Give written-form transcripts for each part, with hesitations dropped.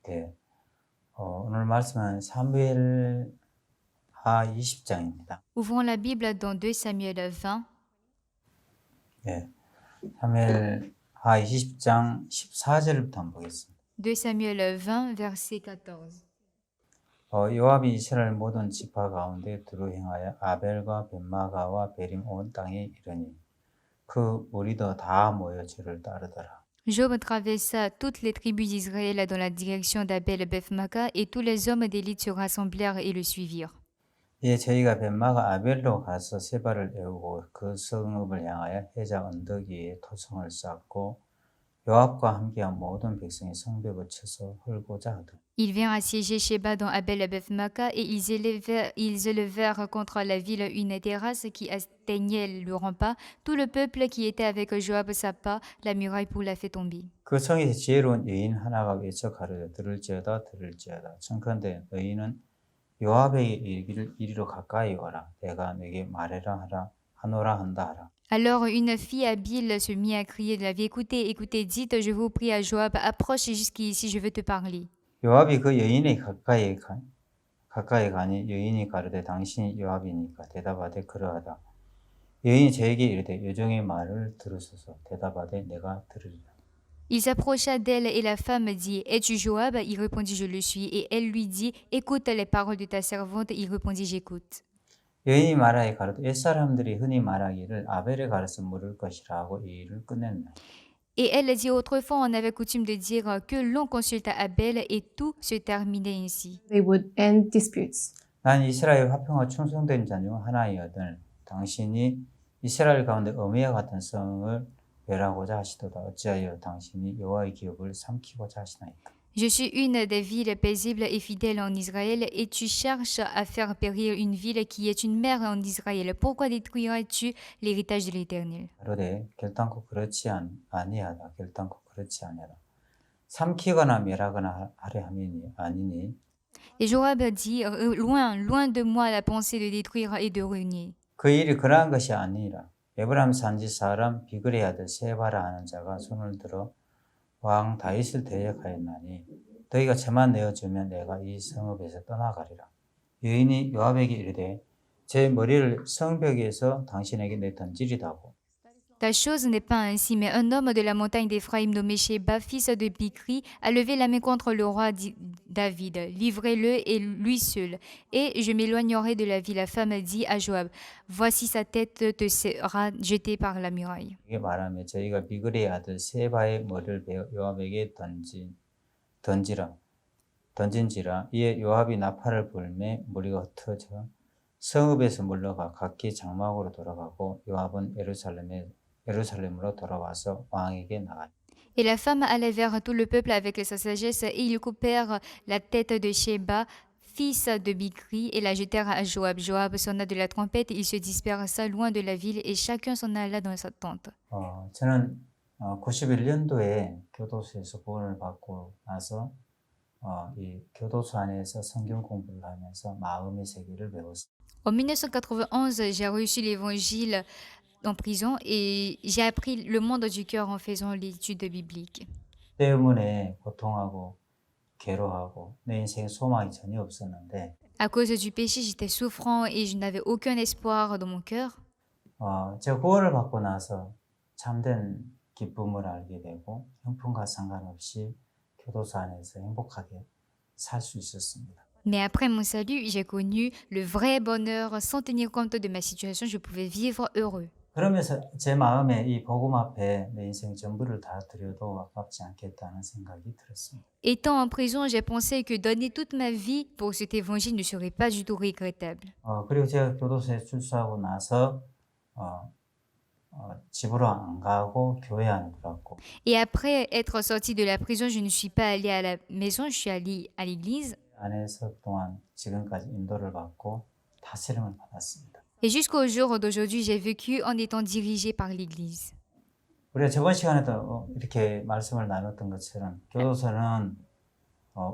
네. 오늘 말씀은 사무엘하 20장입니다. Ouvrons la Bible dans 2 Samuel 20. 네. 사무엘하 20장 14절부터 한번 보겠습니다. 2 Samuel 20, verset 14. 요압이 이스라엘 모든 지파 가운데 두루 행하여 아벨과 벳마가와 베림 온 땅에 이르니 그 무리도 다 모여 저를 따르더라. Job traversa toutes les tribus d'Israël dans la direction d'Abel Beth-Maca, et tous les hommes d'élite se rassemblèrent et le suivirent. 이에 저희가 벳마가 아벨로 가서 세바를 애우고 그 성읍을 향하여 해자 언덕 위에 토성을 쌓고 요압과 함께한 모든 백성이 성벽을 쳐서 헐고자 하더라. Ils vinrent assiéger Sheba dans Abel Beth-Maca, et ils élevèrent contre la ville une terrasse qui atteignait le rempart. Tout le peuple qui était avec Joab sapa la muraille pour la faire tomber. 그 성에서 지혜로운 여인 하나가 외쳐 가로되 들을지어다 들을지어다. 청컨대 너희는 요압에게 이리로 가까이 와라. 내가 네게 말해라 하노라 한다 하라. Alors une fille habile se mit à crier de la vie. Écoutez, écoutez, dites, je vous prie à Joab, approche jusqu'ici, je veux te parler. 요압이 그 여인의 가까이 가니 여인이 가로되 당신이 요압이니까 대답하되 그러하다. 여인이 저에게 이르되 여종의 말을 들으소서. 대답하되 내가 들으리라. Il s'approcha d'elle et la femme dit, es-tu Joab? Il répondit, je le suis. Et elle lui dit, écoute les paroles de ta servante. Il répondit, j'écoute. 여인이 말하여 가로되 옛사람들이 흔히 말하기를 아벨에 가려서 물을 것이라 하고 이 일을 끝냈나. Et elle dit, autrefois on avait coutume de dire que l'on consulta Abel, et tout se terminait ainsi. They would end disputes. 난 이스라엘 화평과 충성된 자 중 하나이거든 당신이 이스라엘 가운데 어미와 같은 성을 멸하고자 하시도다. 어찌하여 당신이 여호와의 기업을 삼키고자 하시나이까. Je suis une des villes paisibles et fidèles en Israël, et tu cherches à faire périr une ville qui est une mère en Israël. Pourquoi détruiras-tu l'héritage de l'Éternel? 그러되 결단코 그렇지 아니하다. 결단코 그렇지 아니하다. 삼키거나 멸하거나 하려 함이니 아니니. Et Joab dit, loin, loin de moi la pensée de détruire et de ruiner. 그 일이 그러한 것이 아니라 에브라임 산지 사람 비그레의 아들 세바라 하는 자가 손을 들어 왕 다윗을 대적하였나니 너희가 저만 내어주면 내가 이 성읍에서 떠나가리라. 여인이 요압에게 이르되 제 머리를 성벽에서 당신에게 내던지리다고. Ta chose n'est pas ainsi, mais un homme de la montagne d'Éphraïm nommé Sheba, fils de Bichri, a levé la main contre le roi David. Livrez-le et lui seul, et je m'éloignerai de la ville. La femme dit à Joab, voici sa tête te sera jetée par la muraille. 이게 말하면 저희가 비그레의 아들 세바의 머리를 베어 요압에게 던진지라 이에 요압이 나팔을 불매 무리가 흩어져 성읍에서 물러가 각기 장막으로 돌아가고 요압은 예루살렘으로 돌아와서 왕에게 나갔다. Et la femme allait vers tout le peuple avec sa sagesse, et ils coupèrent la tête de Sheba, fils de Bichri, et la jetèrent à Joab. Joab sonna de la trompette, il se dispersa loin de la ville, et chacun s'en alla dans sa tente. 저는 91년도에 교도소에서 구원을 받고 나서 이 교도소 안에서 성경 공부를 하면서 마음의 세계를 배웠습니다. En 1991, j'ai reçu l'évangile en prison, et j'ai appris le monde du cœur en faisant l'étude biblique. 때문에 고통하고 괴로워하고 내 인생에 소망이 전혀 없었는데 À cause du péché, j'étais souffrant et je n'avais aucun espoir dans mon cœur. 제가 구원을 받고 나서 참된 기쁨을 알게 되고 형편과 상관없이 교도소 안에서 행복하게 살 수 있었습니다. Mais après mon salut, j'ai connu le vrai bonheur. Sans tenir compte de ma situation, je pouvais vivre heureux. 그러면서 제 마음에 이 복음 앞에 내 인생 전부를 다 드려도 아깝지 않겠다는 생각이 들었습니다. Étant en prison, j'ai pensé que donner toute ma vie pour cet évangile ne serait pas du tout regrettable. 그리고 제가 교도소에 출소하고 나서 집으로 안 가고 교회 안 들어갔고. Et après être sorti de la prison, je ne suis pas allé à la maison, je suis allé à l'église. 안에서 그동안 지금까지 인도를 받고 다스림을 받았습니다. Et jusqu'au jour d'aujourd'hui, j'ai vécu en étant dirigé par l'église. 우리가 저번 시간에도 이렇게 말씀을 나눴던 것처럼 교도소는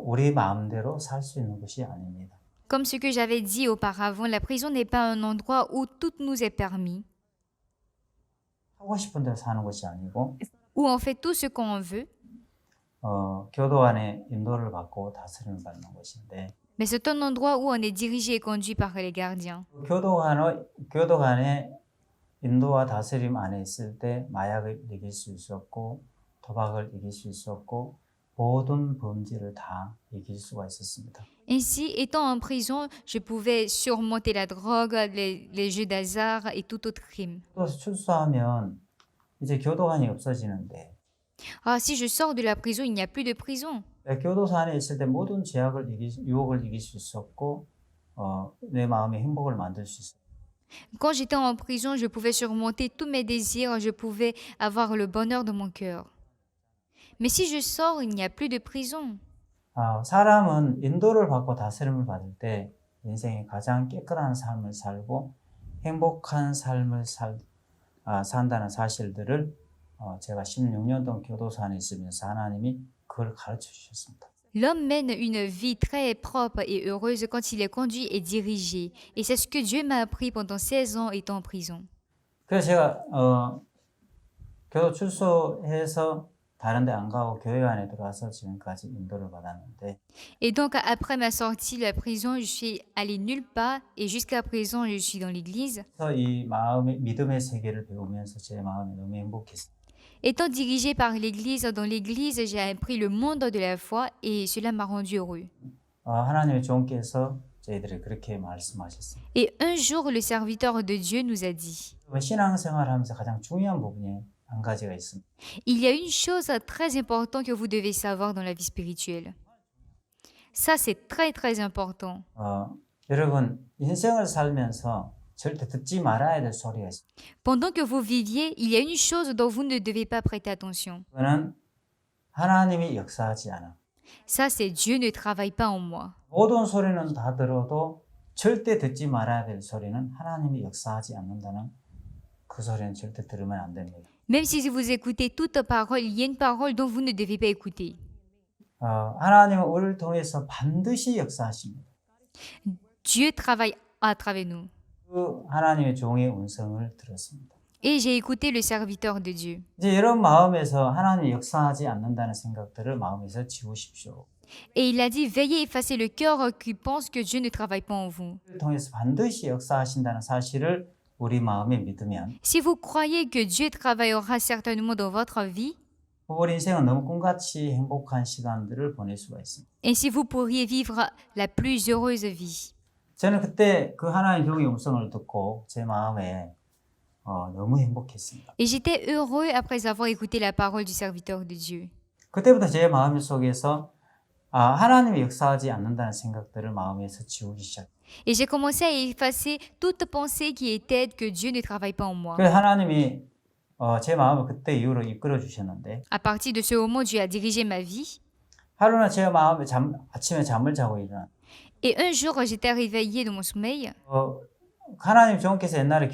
우리 마음대로 살 수 있는 곳이 아닙니다. Comme ce que j'avais dit auparavant, la prison n'est pas un endroit où tout nous est permis, 하고 싶은 대로 사는 것이 아니고 où on fait tout ce qu'on veut. 교도 안에 인도를 받고 다스림을 받는 곳인데 Mais c'est un endroit où on est dirigé et conduit par les gardiens. 교도 간의 인도와 다스림 안에 있을 때 마약을 이길 수 있었고 도박을 이길 수 있었고 모든 범죄를 다 이길 수가 있었습니다. Ainsi, étant en prison, je pouvais surmonter la drogue, les jeux d'hasard et tout autre crime. 교도소 출소하면 이제 교도관이 없어지는데 Ah, si je sors de la prison, il n'y a plus de prison. 교도소 안에 있을 때 모든 유혹을 이길 수 있었고 내 마음의 행복을 만들 수 있었고 Quand j'étais en prison, je pouvais surmonter tous mes désirs, je pouvais avoir le bonheur de mon cœur. Mais si je sors, il n'y a plus de prison. 사람은 인도를 받고 다스림을 받을 때 인생의 가장 깨끗한 삶을 살고 행복한 삶을 산다는 사실들을 제가 16년 동안 교도소 안에 있으면서 하나님이 그걸 가르쳐 주셨습니다. L'homme mène une vie très propre et heureuse quand il est conduit et dirigé. Et c'est ce que Dieu m'a appris pendant 16 ans étant en prison. 그래서 제가 교도 출소해서 다른 데 안 가고 교회 안에 들어와서 지금까지 인도를 받았는데 Et donc, après ma sortie de la prison, je suis allée nulle part et jusqu'à présent, je suis dans l'église. 그래서 이 마음의 믿음의 세계를 배우면서 제 마음이 너무 행복했어요. Étant dirigée par l'église, dans l'église, j'ai appris le monde de la foi et cela m'a rendu heureux. 하나님의 종께서 저희들이 그렇게 말씀하셨어요. Et un jour, le serviteur de Dieu nous a dit, 신앙생활하면서 가장 중요한 부분이 한 가지가 있습니다. il y a une chose très importante que vous devez savoir dans la vie spirituelle. Ça, c'est très, très important. 여러분 인생을 살면서 절대 듣지 말아야 될 소리가 있습니다. Pendant que vous viviez, il y a une chose dont vous ne devez pas prêter attention. 그거는 하나님이 역사하지 않아. Ça, c'est Dieu ne travaille pas en moi. 모든 소리는 다 들어도 절대 듣지 말아야 될 소리는 하나님이 역사하지 않는다는 그 소리는 절대 들으면 안 됩니다. Même si vous écoutez toute parole, il y a une parole dont vous ne devez pas écouter. 하나님은 우리를 통해서 반드시 역사하십니다. Dieu travaille à travers nous. 그 하나님의 종의 음성을 들었습니다. Et j'ai écouté le serviteur de Dieu. 이제 여러분 마음에서 하나님이 역사하지 않는다는 생각들을 마음에서 지우십시오. Et il a dit, veillez effacer le cœur qui pense que Dieu ne travaille pas en vous. 우리를 통해서 반드시 역사하신다는 사실을 우리 마음에 믿으면 Si vous croyez que Dieu travaillera certainement dans votre vie, 우리 인생은 너무 꿈같이 행복한 시간들을 보낼 수가 있습니다. ainsi vous pourriez vivre la plus heureuse vie. 저는 그때 그 하나님 종의 음성을 듣고 제 마음에 너무 행복했습니다. Et j'étais heureux après avoir écouté la parole du serviteur de Dieu. 그때부터 제 마음 속에서 하나님이 역사하지 않는다는 생각들을 마음에서 지우기 시작했어요. Et j'ai commencé à effacer toute pensée qui était que Dieu ne travaille pas en moi. 그래서 하나님이 제 마음을 그때 이후로 이끌어 주셨는데 À partir de ce moment, Dieu a dirigé ma vie. 하루는 제 마음에 아침에 잠을 자고 일어나 Et un jour, j'étais réveillée de mon sommeil. 하나님 종께서 옛날에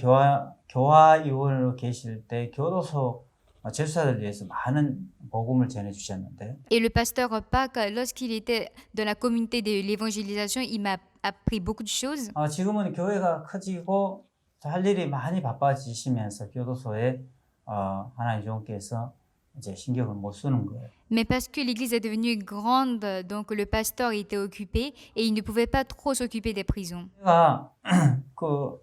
교화위원으로 계실 때 교도소 제수사들 위해서 많은 복음을 전해 주셨는데 Et le pasteur Pâques, lorsqu'il était dans la communauté de l'évangélisation, il m'a appris beaucoup de choses. 지금은 교회가 커지고 할 일이 많이 바빠지시면서 교도소에 하나님 종께서 이제 신경을 못 쓰는 거예요. Mais parce que l'église est devenue grande, donc le pasteur était occupé et il ne pouvait pas trop s'occuper des prisons. 내가 그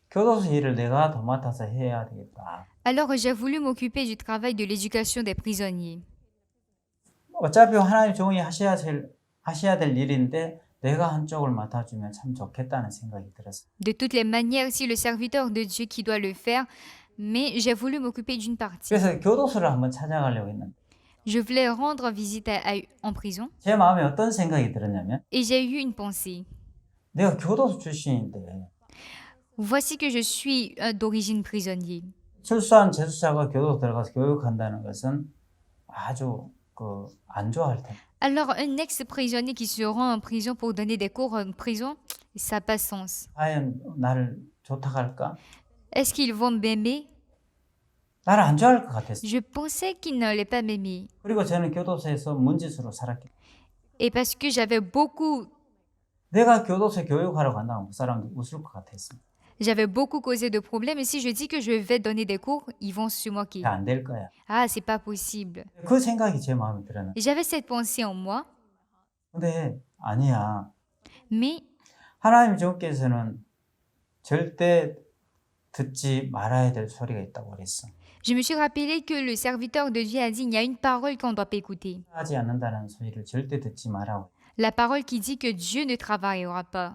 교도소 일을 내가 도맡아서 해야 되겠다. Alors j'ai voulu m'occuper du travail de l'éducation des prisonniers. 어차피 하나님 종이 하셔야 될 일인데 내가 한쪽을 맡아주면 참 좋겠다는 생각이 들었어요. De toutes les manières, c'est le serviteur de Dieu qui doit le faire, mais j'ai voulu m'occuper d'une partie. 그래서 교도소를 한번 찾아가려고 했는데 Je voulais rendre visite en prison 제 마음에 어떤 생각이 들었냐면 et j'ai eu une pensée. 내가 교도소 출신인데 Voici que je suis d'origine prisonnier. 출소한 재수자가 교도소 들어가서 교육한다는 것은 아주 안 좋아할 텐데. Alors, un ex-prisonnier qui se rend en prison pour donner des cours en prison, ça n'a pas de sens. 과연 나를 좋다고 할까? Est-ce qu'ils vont m'aimer? 나를 안 좋아할 것 같았어요. Je pensais qu'ils n'allaient pas m'aimer. 그리고 저는 교도소에서 문짓으로 살았기 때문에 Et parce que j'avais beaucoup... 내가 교도소에 교육하러 간다면 그 사람들 웃을 것 같았습니다. J'avais beaucoup causé de problèmes et si je dis que je vais donner des cours, ils vont se moquer. 안 될 거야. Ah, c'est pas possible. 그 생각이 제 마음에 들었는데 Et j'avais cette pensée en moi, 근데 아니야. mais 하나님 주께서는 절대 듣지 말아야 될 소리가 있다고 그랬어. je me suis rappelé que le serviteur de Dieu a dit, il y a une parole qu'on ne doit pas écouter. 하지 않는다는 소리를 절대 듣지 말라고. La parole qui dit que Dieu ne travaillera pas.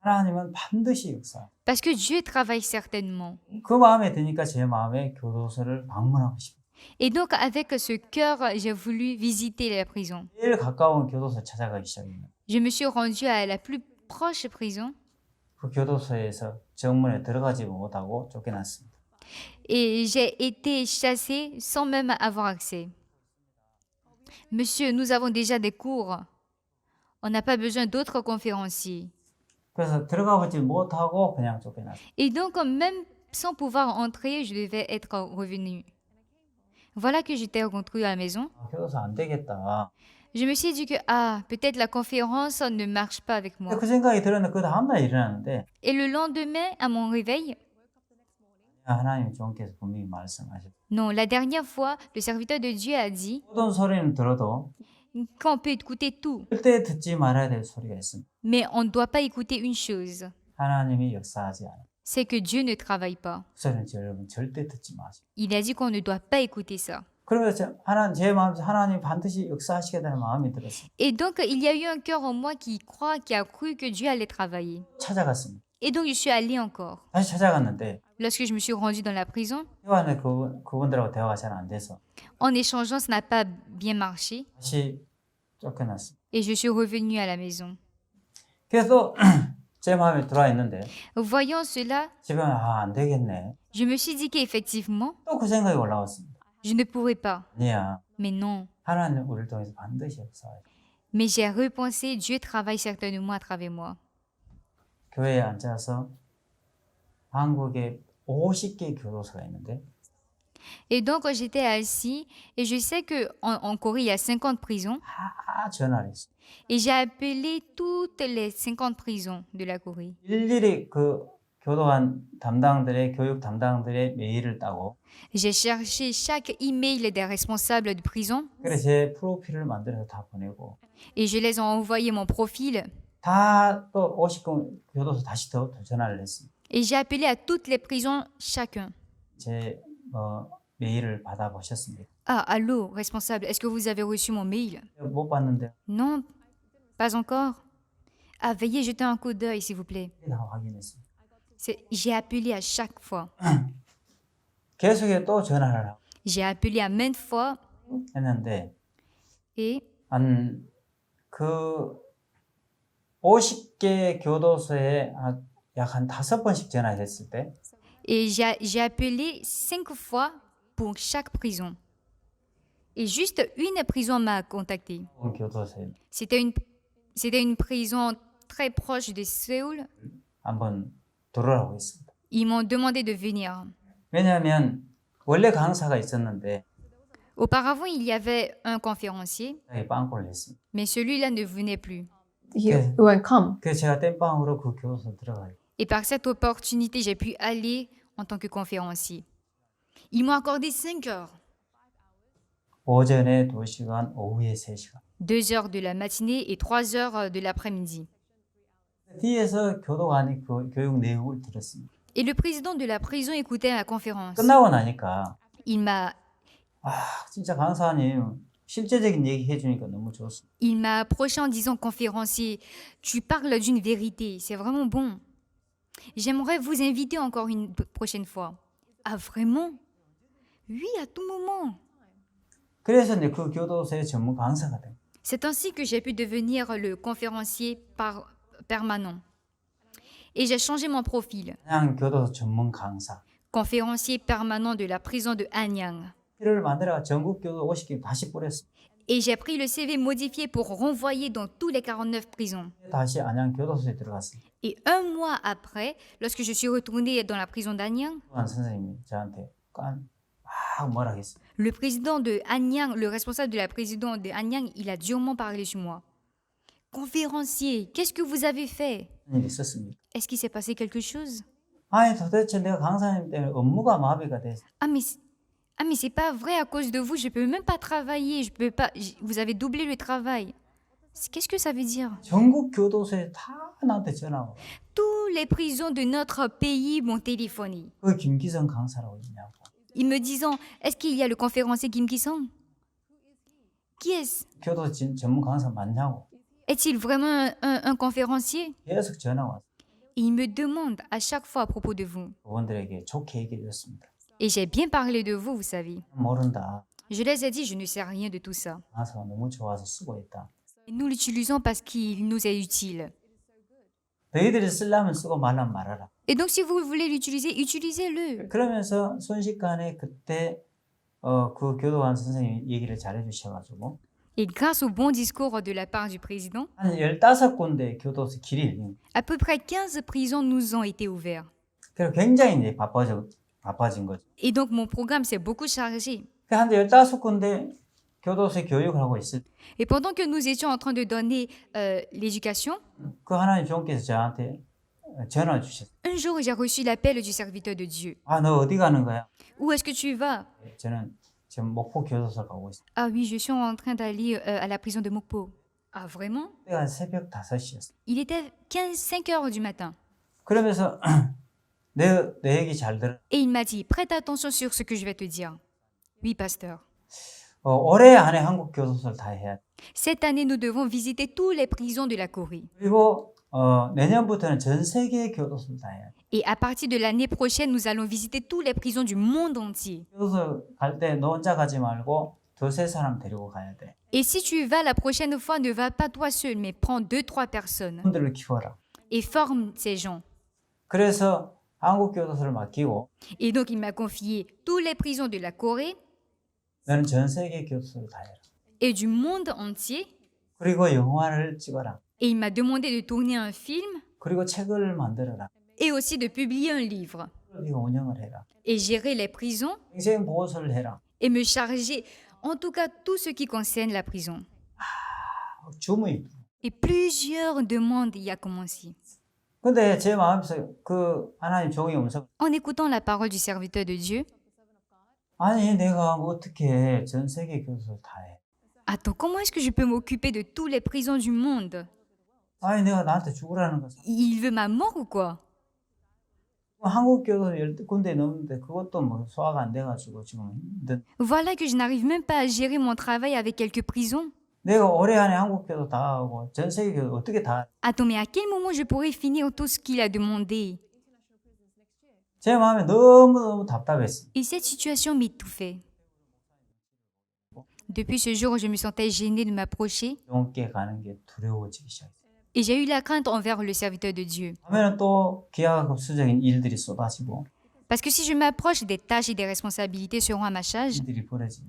하나님은 반드시 역사. Parce que Dieu travaille certainement. 그 마음에 드니까 제 마음에 교도소를 방문하고 싶어. Et donc, avec ce cœur, j'ai voulu visiter la prison. 제일 가까운 교도소 찾아가기 시작했네. Je me suis rendue à la plus proche prison 그 교도소에서 정문에 들어가지 못하고 쫓겨났습니다. et j'ai été chassée sans même avoir accès. Monsieur, nous avons déjà des cours. On n'a pas besoin d'autres conférenciers. 그래서 들어가보지 못하고 그냥 쫓겨났어요. Et donc, même sans pouvoir entrer, je devais être revenue. Voilà que j'étais rentrée à la maison. 교도소 안 되겠다. Je me suis dit que, ah, peut-être la conférence ne marche pas avec moi. 그 생각이 들었는데 그 다음날 일어났는데 Et le lendemain, à mon réveil, 하나님 주께서 분명히 말씀하셨어요. non, la dernière fois, le serviteur de Dieu a dit 모든 소리는 들어도 qu'on peut écouter tout, 절대 듣지 말아야 될 소리가 있습니다. mais on ne doit pas écouter une chose, 하나님이 역사하지 않아요. c'est que Dieu ne travaille pas. 그 소리는 여러분 절대 듣지 마세요. Il a dit qu'on ne doit pas écouter ça. 그러면서 제 마음에서 하나님 반드시 역사하시겠다는 마음이 들었어요. Et donc, il y a eu un cœur en moi qui croit, qui a cru que Dieu allait travailler. 찾아갔습니다. Et donc, je suis allée encore. 다시 찾아갔는데 Lorsque je me suis rendue dans la prison, 대화는 그분들하고 대화가 잘 안 돼서 en échangeant, ça n'a pas bien marché 다시 쫓겨났어요. et je suis revenue à la maison. 그래서 제 마음에 들어와 있는데 Voyant cela, 집에 안 되겠네. je me suis dit qu'effectivement, 또 그 생각이 올라왔습니다. je ne pourrais pas. 아니야. Mais non. 하나님 우리를 통해서 반드시 역사해요. Mais j'ai repensé, Dieu travaille certainement à travers moi. 교회에 앉아서 한국에 50개 교도소가 있는데 Et donc, j'étais assis et je sais qu'en Corée, il y a 50 prisons. 다 전화를 했어요. Et j'ai appelé toutes les 50 prisons de la Corée. 일일이 그 교도관 담당들의 교육 담당들의 메일을 따고 J'ai cherché chaque email des responsables de prison 그래서 제 프로필을 만들어서 다 보내고 et je les ai envoyé mon profil. 다 또 50개 교도소 다시 더 전화를 했습니다. Et j'ai appelé à toutes les prisons chacun. 제 메일을 받아보셨습니까? Ah, allô, responsable, est-ce que vous avez reçu mon mail? 못 봤는데 Non, pas encore. Ah, veuillez jeter un coup d'œil, s'il vous plaît. 다 확인했습니다. J'ai appelé à chaque fois. 계속해 또 전화를 하고 J'ai appelé à maintes fois 했는데 et 한 그 50개 교도소에 약 한 5번씩 전화했을 때 j'ai appelé 5 fois pour chaque prison. Et juste une prison m'a contacté. 그 교도소에 C'était une prison très proche de Séoul. 한번 들어오라고 했습니다. Ils m'ont demandé de venir. 왜냐하면 원래 강사가 있었는데 Auparavant, il y avait un conférencier, 빵꾸를 했습니다. mais celui-là ne venait plus. He Okay. won't come. 그래서 제가 땜빵으로 그 교도소 들어가요. Et par cette opportunité, j'ai pu aller en tant que conférencier. Ils m'ont accordé 5 heures. 오전에 2시간, 오후에 3시간. 2 heures de la matinée et 3 heures de l'après-midi. 뒤에서 교도관이 그 교육 내용을 들었습니다. Et le président de la prison écoutait la conférence. 끝나고 나니까 Il m'a 진짜 강사님 실제적인 얘기 해주니까 너무 좋습니다. Il m'a approché en disant, conférencier, tu parles d'une vérité, c'est vraiment bon. J'aimerais vous inviter encore une prochaine fois. Ah, vraiment? Oui, à tout moment. 그래서 이제 그 교도소의 전문 강사가 된. C'est ainsi que j'ai pu devenir le conférencier permanent. Et j'ai changé mon profil. 그냥 교도소 전문 강사. Conférencier permanent de la prison de Hanyang. 필요를 만들어 전국 교도 50개 다시 뿌렸어. Et j'ai pris le CV modifié pour renvoyer dans tous les 49 prisons. 다시 안양 교도소에 들어갔어요. Et un mois après, lorsque je suis retournée dans la prison d'Anyang, 교관 선생님이 저한테 막 뭐라 했어요. le président de Hanyang, le responsable de la prison de Hanyang, il a durement parlé sur moi. Conférencier, qu'est-ce que vous avez fait? 무슨 일이 있었습니까? Est-ce qu'il s'est passé quelque chose? 아니 도대체 내가 강사님 때문에 업무가 마비가 됐어. Ah mais c'est pas vrai, à cause de vous, je peux même pas travailler, je peux pas, vous avez doublé le travail. Qu'est-ce que ça veut dire? 전국 교도소에 다 나한테 전화 와. Tous les prisons de notre pays m'ont téléphoné. 그 김기성 강사라고 있냐고. Ils me disant, est-ce qu'il y a le conférencier Kim Ki-sung? Qui est-ce? 교도소 전문 강사 맞냐고. Est-il vraiment un conférencier? 계속 전화 왔어. Et il me demande à chaque fois à propos de vous. 그분들에게 좋게 얘기해 줬습니다. Et j'ai bien parlé de vous, vous savez. 모른다. Je les ai dit, je ne sais rien de tout ça. 강사가 너무 좋아서 쓰고 있다. Et nous l'utilisons parce qu'il nous est utile. 너희들이 쓰려면 쓰고 말라면 말아라. Et donc, si vous voulez l'utiliser, utilisez-le. 그러면서 순식간에 그때 그 교도관 선생님이 얘기를 잘해 주셔가지고 Et grâce au bon discours de la part du président, 한 15군데 교도소 길이 열린. à peu près 15 prisons nous ont été ouvertes. 그래서 굉장히 이제 바빠진 거죠. Et donc, mon programme s'est beaucoup chargé. 한 15군데 교도소 교육을 하고 있을 때 Et pendant que nous étions en train de donner l'éducation, 그 하나님 종께서 저한테 전화 주셨어요. un jour, j'ai reçu l'appel du serviteur de Dieu. 아, 너 어디 가는 거야? Où est-ce que tu vas? 저는 지금 목포 교도소 가고 있어요. Ah oui, je suis en train d'aller à la prison de Mokpo. Ah vraiment? 그때가 새벽 5시였어요. Il était 5 heures du matin. 그러면서 내 얘기 잘 들어. Et il m'a dit, prête attention sur ce que je vais te dire. Oui, pasteur. 올해 안에 한국 교도소를 다 해야 돼. Cette année, nous devons visiter toutes les prisons de la Corée. 그리고 내년부터는 전 세계 교도소를 다 해야 돼. Et à partir de l'année prochaine, nous allons visiter toutes les prisons du monde entier. 교도소 갈 때 너 혼자 가지 말고 두세 사람 데리고 가야 돼. Et si tu vas la prochaine fois, ne va pas toi seul, mais prends 2-3 personnes 분들을 키워라. et forme ces gens. 그래서 한국 교도소를 맡기고 Et donc, il m'a confié toutes les prisons de la Corée 너는 전 세계 교도소를 다 해라. et du monde entier. 그리고 영화를 찍어라. Et il m'a demandé de tourner un film 그리고 책을 만들어라. et aussi de publier un livre. 네가 운영을 해라. Et gérer les prisons 인생 보호소를 해라. et me charger, en tout cas, tout ce qui concerne la prison. 주무이. Et plusieurs demandes y a commencé. 근데 제 마음에서 그 하나님 종의 음성 En écoutant la parole du serviteur de Dieu, 아니 내가 어떻게 전 세계 교도소를 다 해? attends, comment est-ce que je peux m'occuper de toutes les prisons du monde? 아니 내가 나한테 죽으라는 거지. Il veut ma mort ou quoi? 한국 교도소 10군데 넘는데 그것도 뭐 소화가 안 돼가지고 지금 힘든. Voilà que je n'arrive même pas à gérer mon travail avec quelques prisons. 내가 올해 안에 한국 교도 다 하고 전 세계 교도 어떻게 다? Attends, mais à quel moment je pourrais finir tout ce qu'il a demandé? 제 마음에 너무 답답했어. Et cette situation m'étouffait. Depuis ce jour, je me sentais gênée de m'approcher 용께 가는 게 두려워지기 시작했어. et j'ai eu la crainte envers le serviteur de Dieu. 하면은 또 기하급수적인 일들이 쏟아지고 Parce que si je m'approche, des tâches et des responsabilités seront à ma charge 일들이 벌어지고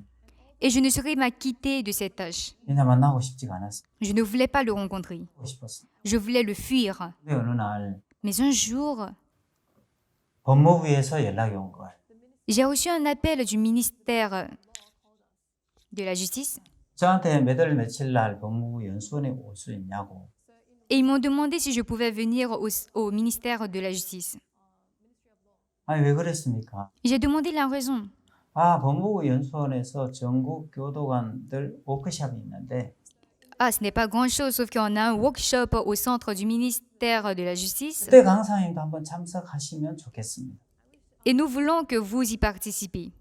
et je ne saurais m'acquitter de ces tâches. 그냥 만나고 싶지가 않았어. Je ne voulais pas le rencontrer. 하고 싶었어. Je voulais le fuir. 근데 어느 날 Mais un jour, 법무부에서 연락이 온 거야. j'ai reçu un appel du ministère de la Justice 저한테 몇 월 며칠 날 법무부 연수원에 올 수 있냐고. et ils m'ont demandé si je pouvais venir au ministère de la Justice. 아니 왜 그랬습니까? J'ai demandé la raison. 아 법무부 연수원에서 전국 교도관들 워크숍이 있는데 Ah, ce n'est pas grand-chose, sauf qu'on a un workshop au centre du ministère de la Justice 그때 강사님도 한번 참석하시면 좋겠습니다. et nous voulons que vous y participez.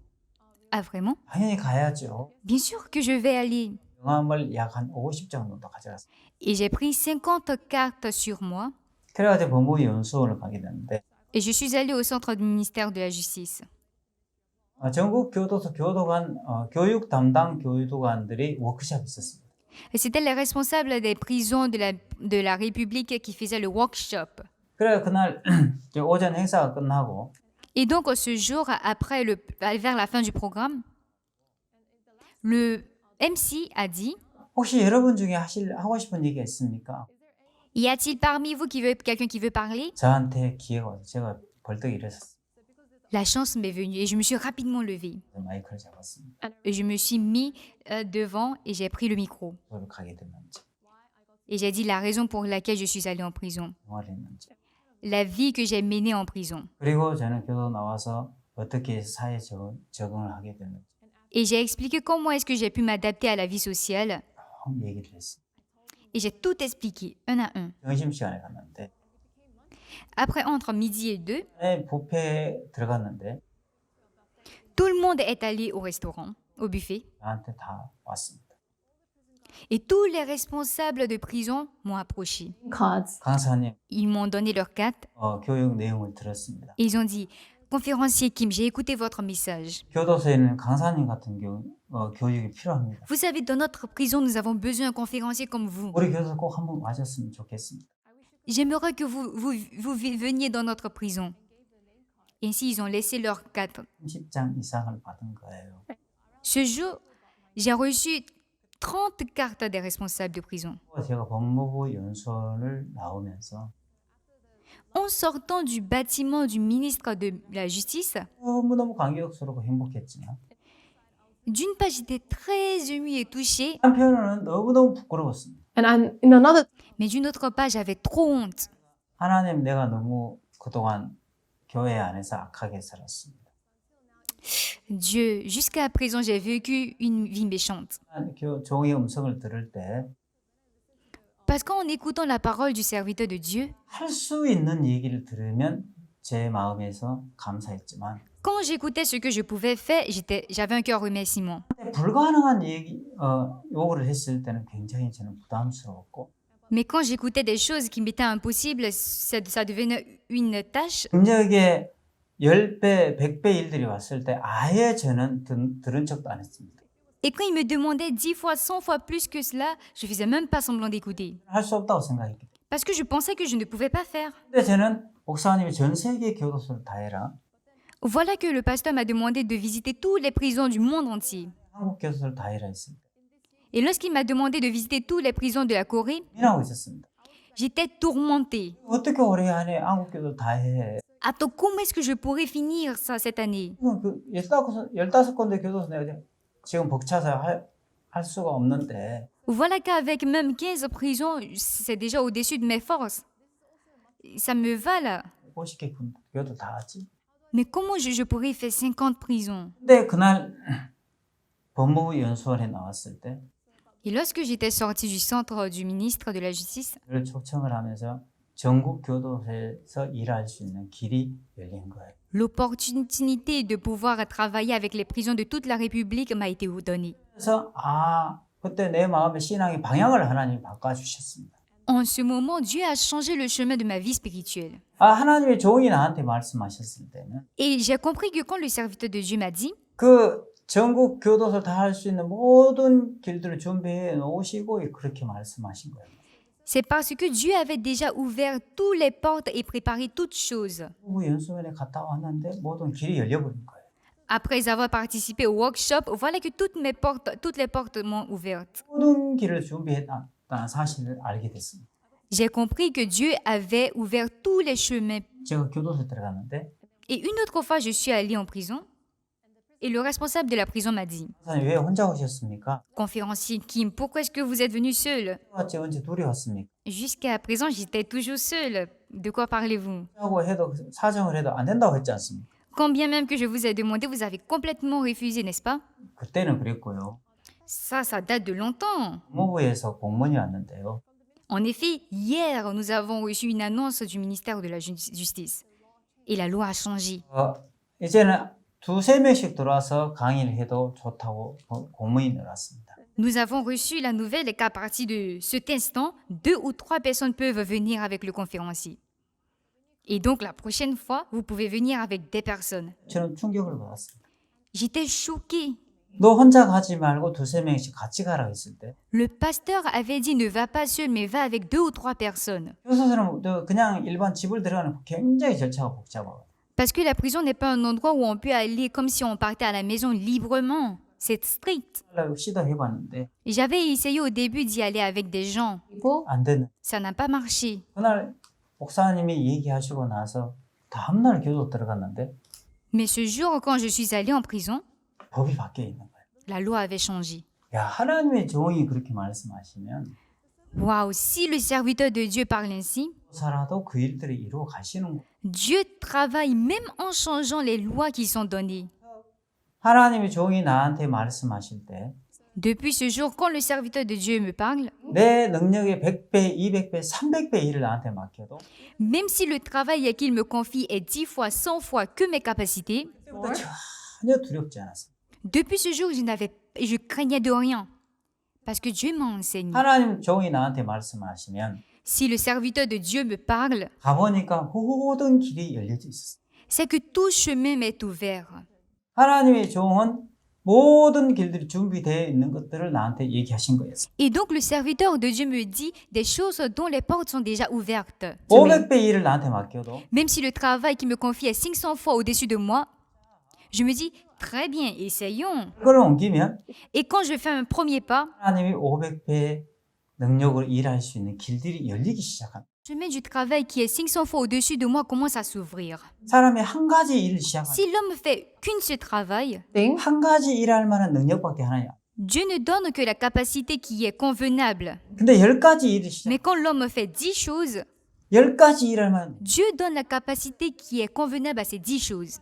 Ah, vraiment? 당연히 가야죠. Bien sûr que je vais aller. 명함을 약 한 50장 정도 가져갔어요. Et j'ai pris 50 cartes sur moi 그래가지고 법무부 연수원을 가게 됐는데 et je suis allée au centre du ministère de la Justice. 전국 교도소 교도관 교육 담당 교도관들이 워크숍이 있었습니다. Et c'était les responsables des prisons de la République qui faisaient le workshop. 그래 그날 이제 오전 행사가 끝나고 Et donc, ce jour, vers la fin du programme, le MC a dit, 혹시 여러분 중에 하고 싶은 얘기가 있습니까? y a-t-il parmi vous quelqu'un qui veut parler? 저한테 기회가 와서 제가 벌떡 일어섰어요. La chance m'est venue et je me suis rapidement levée. 마이크를 잡았습니다. Et je me suis mis devant et j'ai pris le micro. 그걸 가게 됐는지. Et j'ai dit la raison pour laquelle je suis allée en prison. 생활을 했는지. La vie que j'ai menée en prison. 그리고 저는 교도 나와서 어떻게 사회에 적응을 하게 됐는지 Et j'ai expliqué comment est-ce que j'ai pu m'adapter à la vie sociale. 쭉 얘기를 했어요. Et j'ai tout expliqué, un à un. 점심시간에 갔는데 Après, entre midi et 2, 뷔페에 들어갔는데 tout le monde est allé au restaurant, au buffet. 저한테 다 왔습니다. Et tous les responsables de prison m'ont approché. Cards. 강사님 Ils m'ont donné leur carte 교육 내용을 들었습니다. et ils ont dit, conférencier Kim, j'ai écouté votre message. 교도소에는 강사님 같은 교육이 필요합니다. Vous savez, dans notre prison, nous avons besoin d'un conférencier comme vous. 우리 교도소 꼭 한번 와줬으면 좋겠습니다. J'aimerais que vous veniez dans notre prison. Et ainsi, ils ont laissé leur carte. 30장 이상을 받은 거예요. Ce jour, j'ai reçu 30 cartes des responsables de prison. 제가 법무부 연수원을 나오면서 En sortant du bâtiment du ministre de la Justice, 너무너무 감격스럽고 행복했지만 d'une part, j'étais très émue et touchée, 한편으로는 너무너무 부끄러웠습니다. And in another mais d'une autre part, j'avais trop honte. 하나님, 내가 너무 그동안 교회 안에서 악하게 살았습니다. Dieu, jusqu'à présent, j'ai vécu une vie méchante. 종의 음성을 들을 때 Parce qu'en écoutant la parole du serviteur de Dieu, 할 수 있는 얘기를 들으면 제 마음에서 감사했지만 quand j'écoutais ce que je pouvais faire, j'avais un cœur remerciement. 불가능한 요구를 했을 때는 굉장히 저는 부담스러웠고 Mais quand j'écoutais des choses qui m'étaient impossibles, ça devenait une tâche. 능력의 10배, 100배 일들이 왔을 때 아예 저는 들은 척도 안 했습니다. Et quand il me demandait 10 fois, 100 fois plus que cela, je faisais même pas semblant d'écouter. 할 수 없다고 생각했기 때문에. Parce que je pensais que je ne pouvais pas faire. 근데 저는 목사님이 전 세계 교도소를 다 해라. Voilà que le pasteur m'a demandé de visiter toutes les prisons du monde entier. 한국 교도소를 다 해라 했습니다. Et lorsqu'il m'a demandé de visiter toutes les prisons de la Corée, 고민하고 있었습니다. j'étais tourmentée. 어떻게 올해 안에 한국 교도 다 해? Attends, comment est-ce que je pourrais finir ça cette année? 그 15군데 교도소 내가 지금 벅차서 할 수가 없는데 Voilà qu'avec même 15 prisons, c'est déjà au-dessus de mes forces. Ça me va là. 50개 교도 다 하지. Mais comment je pourrais faire 50 prisons? 근데 그날 법무부 연수원에 나왔을 때 Et lorsque j'étais sortie du centre du ministre de la Justice, 그를 초청을 하면서 전국 교도소에서 일할 수 있는 길이 열린 거예요. l'opportunité de pouvoir travailler avec les prisons de toute la République m'a été donnée. 그래서 그때 내 마음의 신앙의 방향을 하나님이 바꿔주셨습니다. En ce moment, Dieu a changé le chemin de ma vie spirituelle. 하나님의 종이 나한테 말씀하셨을 때는 Et j'ai compris que quand le serviteur de Dieu m'a dit, 그 전국 교도소 다 할 수 있는 모든 길들을 준비해 놓으시고 그렇게 말씀하신 거예요. c'est parce que Dieu avait déjà ouvert toutes les portes et préparé toutes choses. 법무부 연수원에 갔다 왔는데 모든 길이 열려버린 거예요. Après avoir participé au workshop, voilà que toutes les portes m'ont ouverte. 모든 길을 준비했다는 사실을 알게 됐습니다. J'ai compris que Dieu avait ouvert tous les chemins. 제가 교도소에 들어갔는데 Et une autre fois, je suis allée en prison et le responsable de la prison m'a dit, 목사님 왜 혼자 오셨습니까? conférencier Kim, pourquoi est-ce que vous êtes venu seul? 왔지 언제 둘이 왔습니까? Jusqu'à présent, j'étais toujours seule. De quoi parlez-vous? 하고 해도 사정을 해도 안 된다고 했지 않습니까? Quand bien même que je vous ai demandé, vous avez complètement refusé, n'est-ce pas? 그때는 그랬고요. Ça date de longtemps. 법무부에서 공문이 왔는데요. En effet, hier, nous avons reçu une annonce du ministère de la Justice. Et la loi a changé. 이제는 2-3명씩 들어와서 강의를 해도 좋다고 공문이 내려왔습니다. Nous avons reçu la nouvelle qu'à partir de cet instant, 2 ou 3 personnes peuvent venir avec le conférencier. Et donc, la prochaine fois, vous pouvez venir avec des personnes. 저는 충격을 받았습니다. J'étais choquée. 너 혼자 가지 말고 2-3명씩 같이 가라 했을 때 Le pasteur avait dit ne va pas seul, mais va avec 2 ou 3 personnes. 교도소는 그냥 일반 집을 들어가는 굉장히 절차가 복잡하고 Parce que la prison n'est pas un endroit où on peut aller comme si on partait à la maison librement. C'est strict. 시도해봤는데 J'avais essayé au début d'y aller avec des gens. people, 안 되는 Ça n'a pas marché. 그날 목사님이 얘기하시고 나서 다음날 교도 들어갔는데 Mais ce jour, quand je suis allée en prison, 법이 바뀌어 있는 거예요. la loi avait changé. 야, 하나님의 종이 그렇게 말씀하시면 Waouh, si le serviteur de Dieu parle ainsi, 살아도 그 일들을 이루어 가시는 거예요. Dieu travaille même en changeant les lois qui sont données. 하나님이 종이 나한테 말씀하실 때 Depuis ce jour, quand le serviteur de Dieu me parle, 내 능력의 100배, 200배, 300배 일을 나한테 맡겨도 même si le travail qu'il me confie est 10 fois, 100 fois que mes capacités, 그때부터 전혀 두렵지 않았어요. depuis ce jour, je craignais de rien. Parce que Dieu m'a enseigné. 하나님 종이 나한테 말씀하시면 Si le serviteur de Dieu me parle, 가보니까 모든 길이 열려져 있었어요. c'est que tout chemin m'est ouvert. 하나님의 종은 모든 길들이 준비되어 있는 것들을 나한테 얘기하신 거예요. Et donc le serviteur de Dieu me dit des choses dont les portes sont déjà ouvertes. 500배 일을 나한테 맡겨도 Même si le travail qui me confie est 500 fois au-dessus de moi, je me dis, très bien, essayons. 그걸 옮기면 Et quand je fais un premier pas, 하나님이 500배의 능력으로 일할 수 있는 길들이 열리기 시작합니다. le chemin du travail qui est 500 fois au-dessus de moi commence à s'ouvrir. 사람이 한 가지 일을 시작하면 Si l'homme fait qu'une seule travail, Thing. 한 가지 일할 만한 능력밖에 하나냐. Dieu ne donne que la capacité qui est convenable. 근데 10가지 일을 시작. Mais quand l'homme fait 10 choses, 10가지 일할 만한 Dieu donne la capacité qui est convenable à ces 10 choses.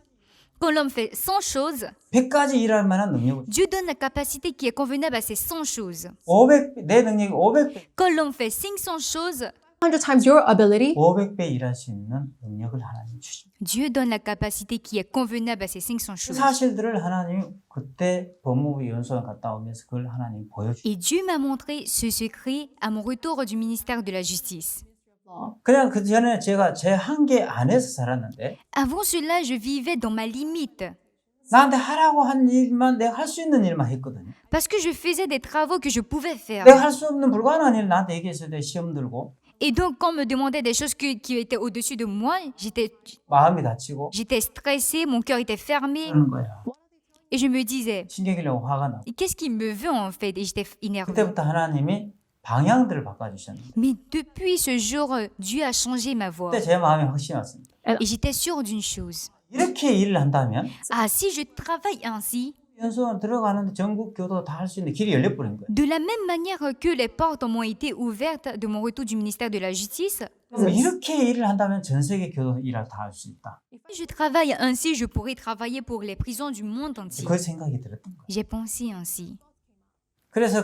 Quand l'homme fait 100 choses, 100가지 일할 만한 능력을 Dieu donne la capacité qui est convenable à ces 100 choses. 내 능력이 500배, Quand l'homme fait 500 choses, 100 times your ability. 500배 일할 수 있는 능력을 하나님 주십니다. Dieu donne la capacité qui est convenable à ces 500 그 choses. 사실들을 하나님이 그때 법무부 연수원 갔다 오면서 그걸 하나님 보여주셨어요. Et Dieu m'a montré ce secret à mon retour du ministère de la Justice. 그냥 그 전에 제가 제 한계 안에서 살았는데 Avant cela, je vivais dans ma limite. 나한테 하라고 한 일만 내가 할 수 있는 일만 했거든요. Parce que je faisais des travaux que je pouvais faire. 내가 할 수 없는 불가능한 일 나한테 얘기했을 때 시험 들고 Et donc, quand on me demandait des choses qui étaient au-dessus de moi, 마음이 다치고 j'étais stressée, mon cœur était fermé. 그러는 거야. Et je me disais, 신경이 나고 화가 나. et qu'est-ce qu'il me veut en fait? Et j'étais énervée. 그때부터 하나님이 방향들을 바꿔주셨는데 Mais depuis ce jour, Dieu a changé ma voix. 그때 제 마음에 확신이 왔습니다. Et j'étais sûre d'une chose. 이렇게 일을 한다면 Ah, si je travaille ainsi, 연수원 들어가는데 전국 교도 다 할 수 있는 길이 열려버린 거예요. de la même manière que les portes m'ont été ouvertes de mon retour du ministère de la Justice, 그럼 이렇게 일을 한다면 전 세계 교도 일을 다 할 수 있다. si je travaille ainsi, je pourrais travailler pour les prisons du monde entier. 그 생각이 들었던 거예요. J'ai pensé ainsi. 그래서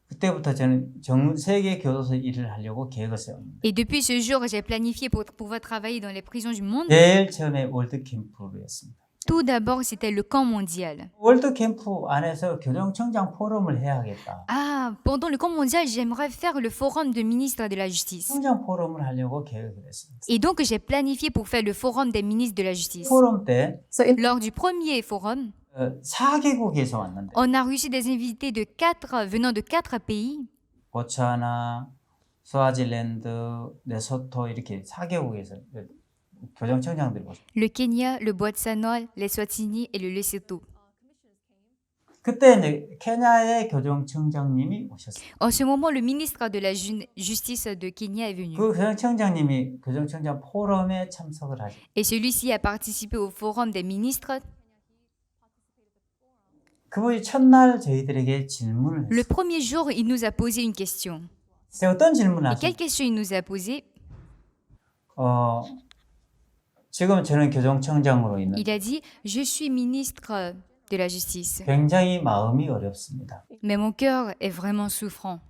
그때부터 저는 전 세계 교도소 일을 하려고 계획을 세웁니다. Et depuis ce jour, j'ai planifié pour pouvoir travailler dans les prisons du monde. 제일 처음에 월드 캠프였습니다. Tout d'abord, c'était le camp mondial. 월드 캠프 안에서 교정청장 포럼을 해야겠다. Ah, pendant le camp mondial, j'aimerais faire le forum de ministres de la Justice. 청장 포럼을 하려고 계획을 했습니다. Et donc, j'ai planifié pour faire le forum des ministres de la Justice. 포럼 때 So in Lors du premier forum, 4개국에서 왔는데 on a reçu des invités venant de 4 pays. 보츠와나, 스와질랜드, 레소토 이렇게 4개국에서 교정청장들이 오셨어요. Le Kenya, le Botswana, l'Eswatini et le Lesotho. 그때 이제 케냐의 교정청장님이 오셨어요. En ce moment, le ministre de la Justice de Kenya est venu. 그 교정청장님이 교정청장 포럼에 참석을 하셨어요. Et celui-ci a participé au forum des ministres. 그분이 첫날 저희들에게 질문을 Le 했어요. premier jour, il nous a posé une question. 제가 어떤 질문을 Et 하셨어요? quelle question il nous a posée? 지금 저는 교정청장으로 있는 Il a dit, je suis ministre de la Justice. 굉장히 마음이 어렵습니다. Mais mon cœur est vraiment souffrant.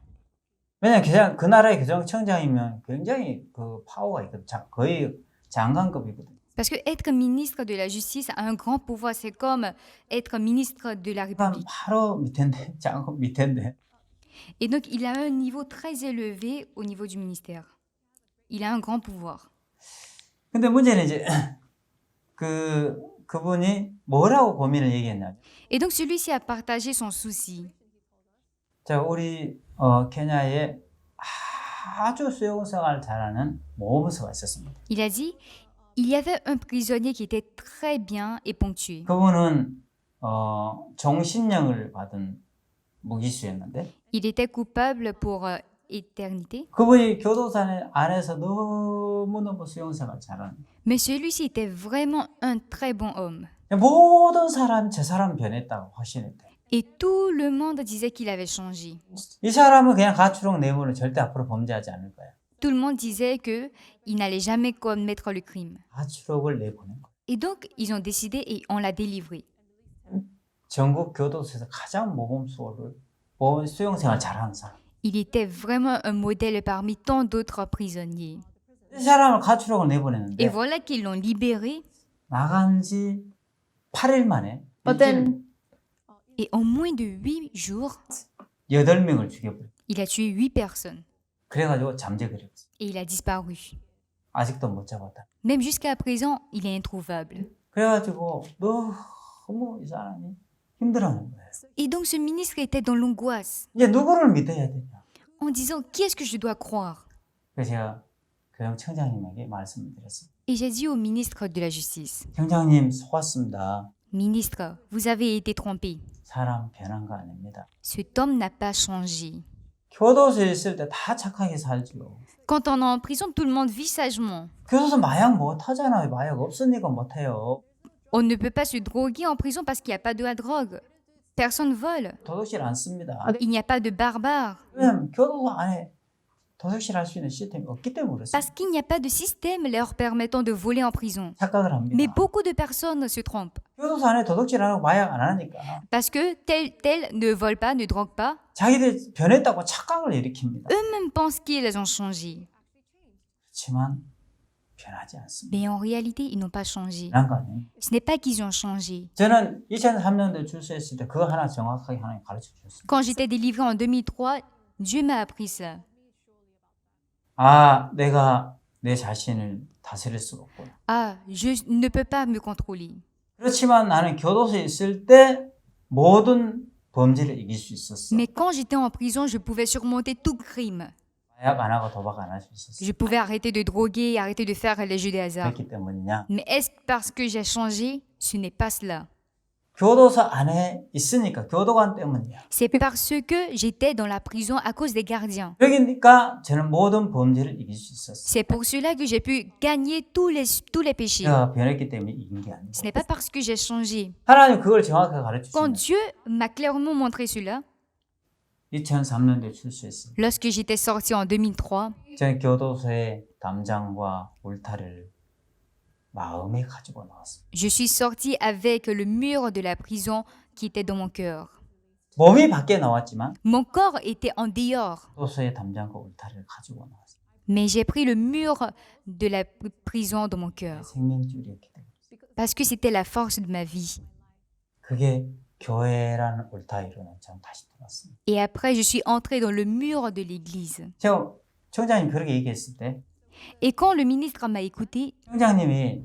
왜냐하면 그 나라의 교정청장이면 굉장히 그 파워가 있거든요. 거의 장관급이거든요. Parce que être ministre de la Justice a un grand pouvoir. C'est comme être ministre de la République. 바로 밑인데 장관 밑인데 Et donc, il a un niveau très élevé au niveau du ministère. Il a un grand pouvoir. 근데 문제는 이제 그분이 뭐라고 고민을 얘기했냐. Et donc, celui-ci a partagé son souci. 자, 우리 케냐에 아주 수용생활 잘하는 모범수가 있었습니다. Il a dit, il y avait un prisonnier qui était très bien et ponctué. 그분은 종신형을 받은 무기수였는데 Il était coupable pour éternité. 그분이 교도소 안에서 너무너무 수용생활 잘하는 Mais celui-ci était vraiment un très bon homme. 모든 사람 저 사람 변했다고 확신했대. Et tout le monde disait qu'il avait changé. 이 사람은 그냥 가출록 내보는 절대 앞으로 범죄하지 않을 거야. Tout le monde disait qu'il n'allait jamais commettre le crime. 가출록을 내보낸 거야. Et donc, ils ont décidé et on l'a délivré. 전국 교도소에서 가장 모범 수용생활 잘하는 사람. Il était vraiment un modèle parmi tant d'autres prisonniers. 이 사람을 가출록을 Et 내보냈는데 voilà qu'ils l'ont libéré. 나간 지 8일 만에 But then Et en moins de 8 jours, 8명을 죽여버렸어. il a tué 8 personnes. 그래가지고 잠재거렸어. Et il a disparu. 아직도 못 잡았다. Même jusqu'à présent, il est introuvable. 그래가지고 너무 이 사람이 힘들어하는 거예요. Et donc ce ministre était dans l'angoisse, 이제 누구를 믿어야 되냐. en disant qui est-ce que je dois croire. 그래서 제가 교육청장님에게 말씀을 드렸어요. Et j'ai dit au ministre de la Justice, 청장님 속았습니다. Ministre, vous avez été trompé. 사람 변한 거 아닙니다. Cet homme n'a pas changé. 교도소에 있을 때 다 착하게 살죠. Quand on est en prison, tout le monde vit sagement. 교도소 마약 못 하잖아요. 마약 없으니까 못 해요. On ne peut pas se droguer en prison parce qu'il n'y a pas de la drogue. Personne vole. 도둑질 안 씁니다. Il n'y a pas de barbares. 왜냐면 교도소 안에 도둑질 할 수 있는 시스템이 없기 때문에 그렇습니다. Parce qu'il n'y a pas de système leur permettant de voler en prison. 착각을 Mais 합니다. beaucoup de personnes se trompent. 교도소 안에 도둑질 안 하고 마약 안 하니까 Parce que tel ne vole pas, ne drogue pas. 자기들 변했다고 착각을 일으킵니다. Eux-mêmes pensent qu'ils ont changé. 그렇지만 변하지 않습니다. Mais en réalité, ils n'ont pas changé. 변한 거 아니에요. Ce n'est pas qu'ils ont changé. 저는 2003년도에 출소했을 때 그거 하나 정확하게 하나님 가르쳐 주셨습니다. Quand j'étais délivrée en 2003, Dieu m'a appris ça. 아, 내가 내 자신을 다스릴 수가 없구나. Ah, je ne peux pas me contrôler. 그렇지만 나는 교도소에 있을 때 모든 범죄를 이길 수 있었어. Mais quand j'étais en prison, je pouvais surmonter tout crime. 마약 안 하고 도박 안 할 수 있었어. Je pouvais arrêter de droguer, arrêter de faire les jeux de hasard. 그렇기 때문이냐? Mais est-ce parce que j'ai changé? Ce n'est pas cela. 교도소 안에 있으니까 교도관 때문이야. C'est parce que j'étais dans la prison à cause des gardiens. 그러니까 저는 모든 범죄를 이길 수 있었어. C'est pour cela que j'ai pu gagner tous les péchés. 내가 변했기 때문에 이긴 게 아니고. Ce n'est pas parce que j'ai changé. 하나님 그걸 정확하게 가르쳐 Quand 주시면 Dieu m'a clairement montré cela, 2003년도에 출소했어요. lorsque j'étais sortie en 2003, 저는 교도소의 담장과 울타리를 마음에 가지고 나왔어요. je suis sortie avec le mur de la prison qui était dans mon cœur. 몸이 밖에 나왔지만 Mon corps était en dehors, 교도소의 담장과 울타리를 가지고 나왔어요. mais j'ai pris le mur de la prison dans mon cœur 생명줄이었기 때문에. parce que c'était la force de ma vie. 그게 교회라는 울타리로는 전 다시 돌았습니다. Et après, je suis entrée dans le mur de l'église. 제가 청장님 그렇게 얘기했을 때 Et quand le ministre m'a écouté, 청장님이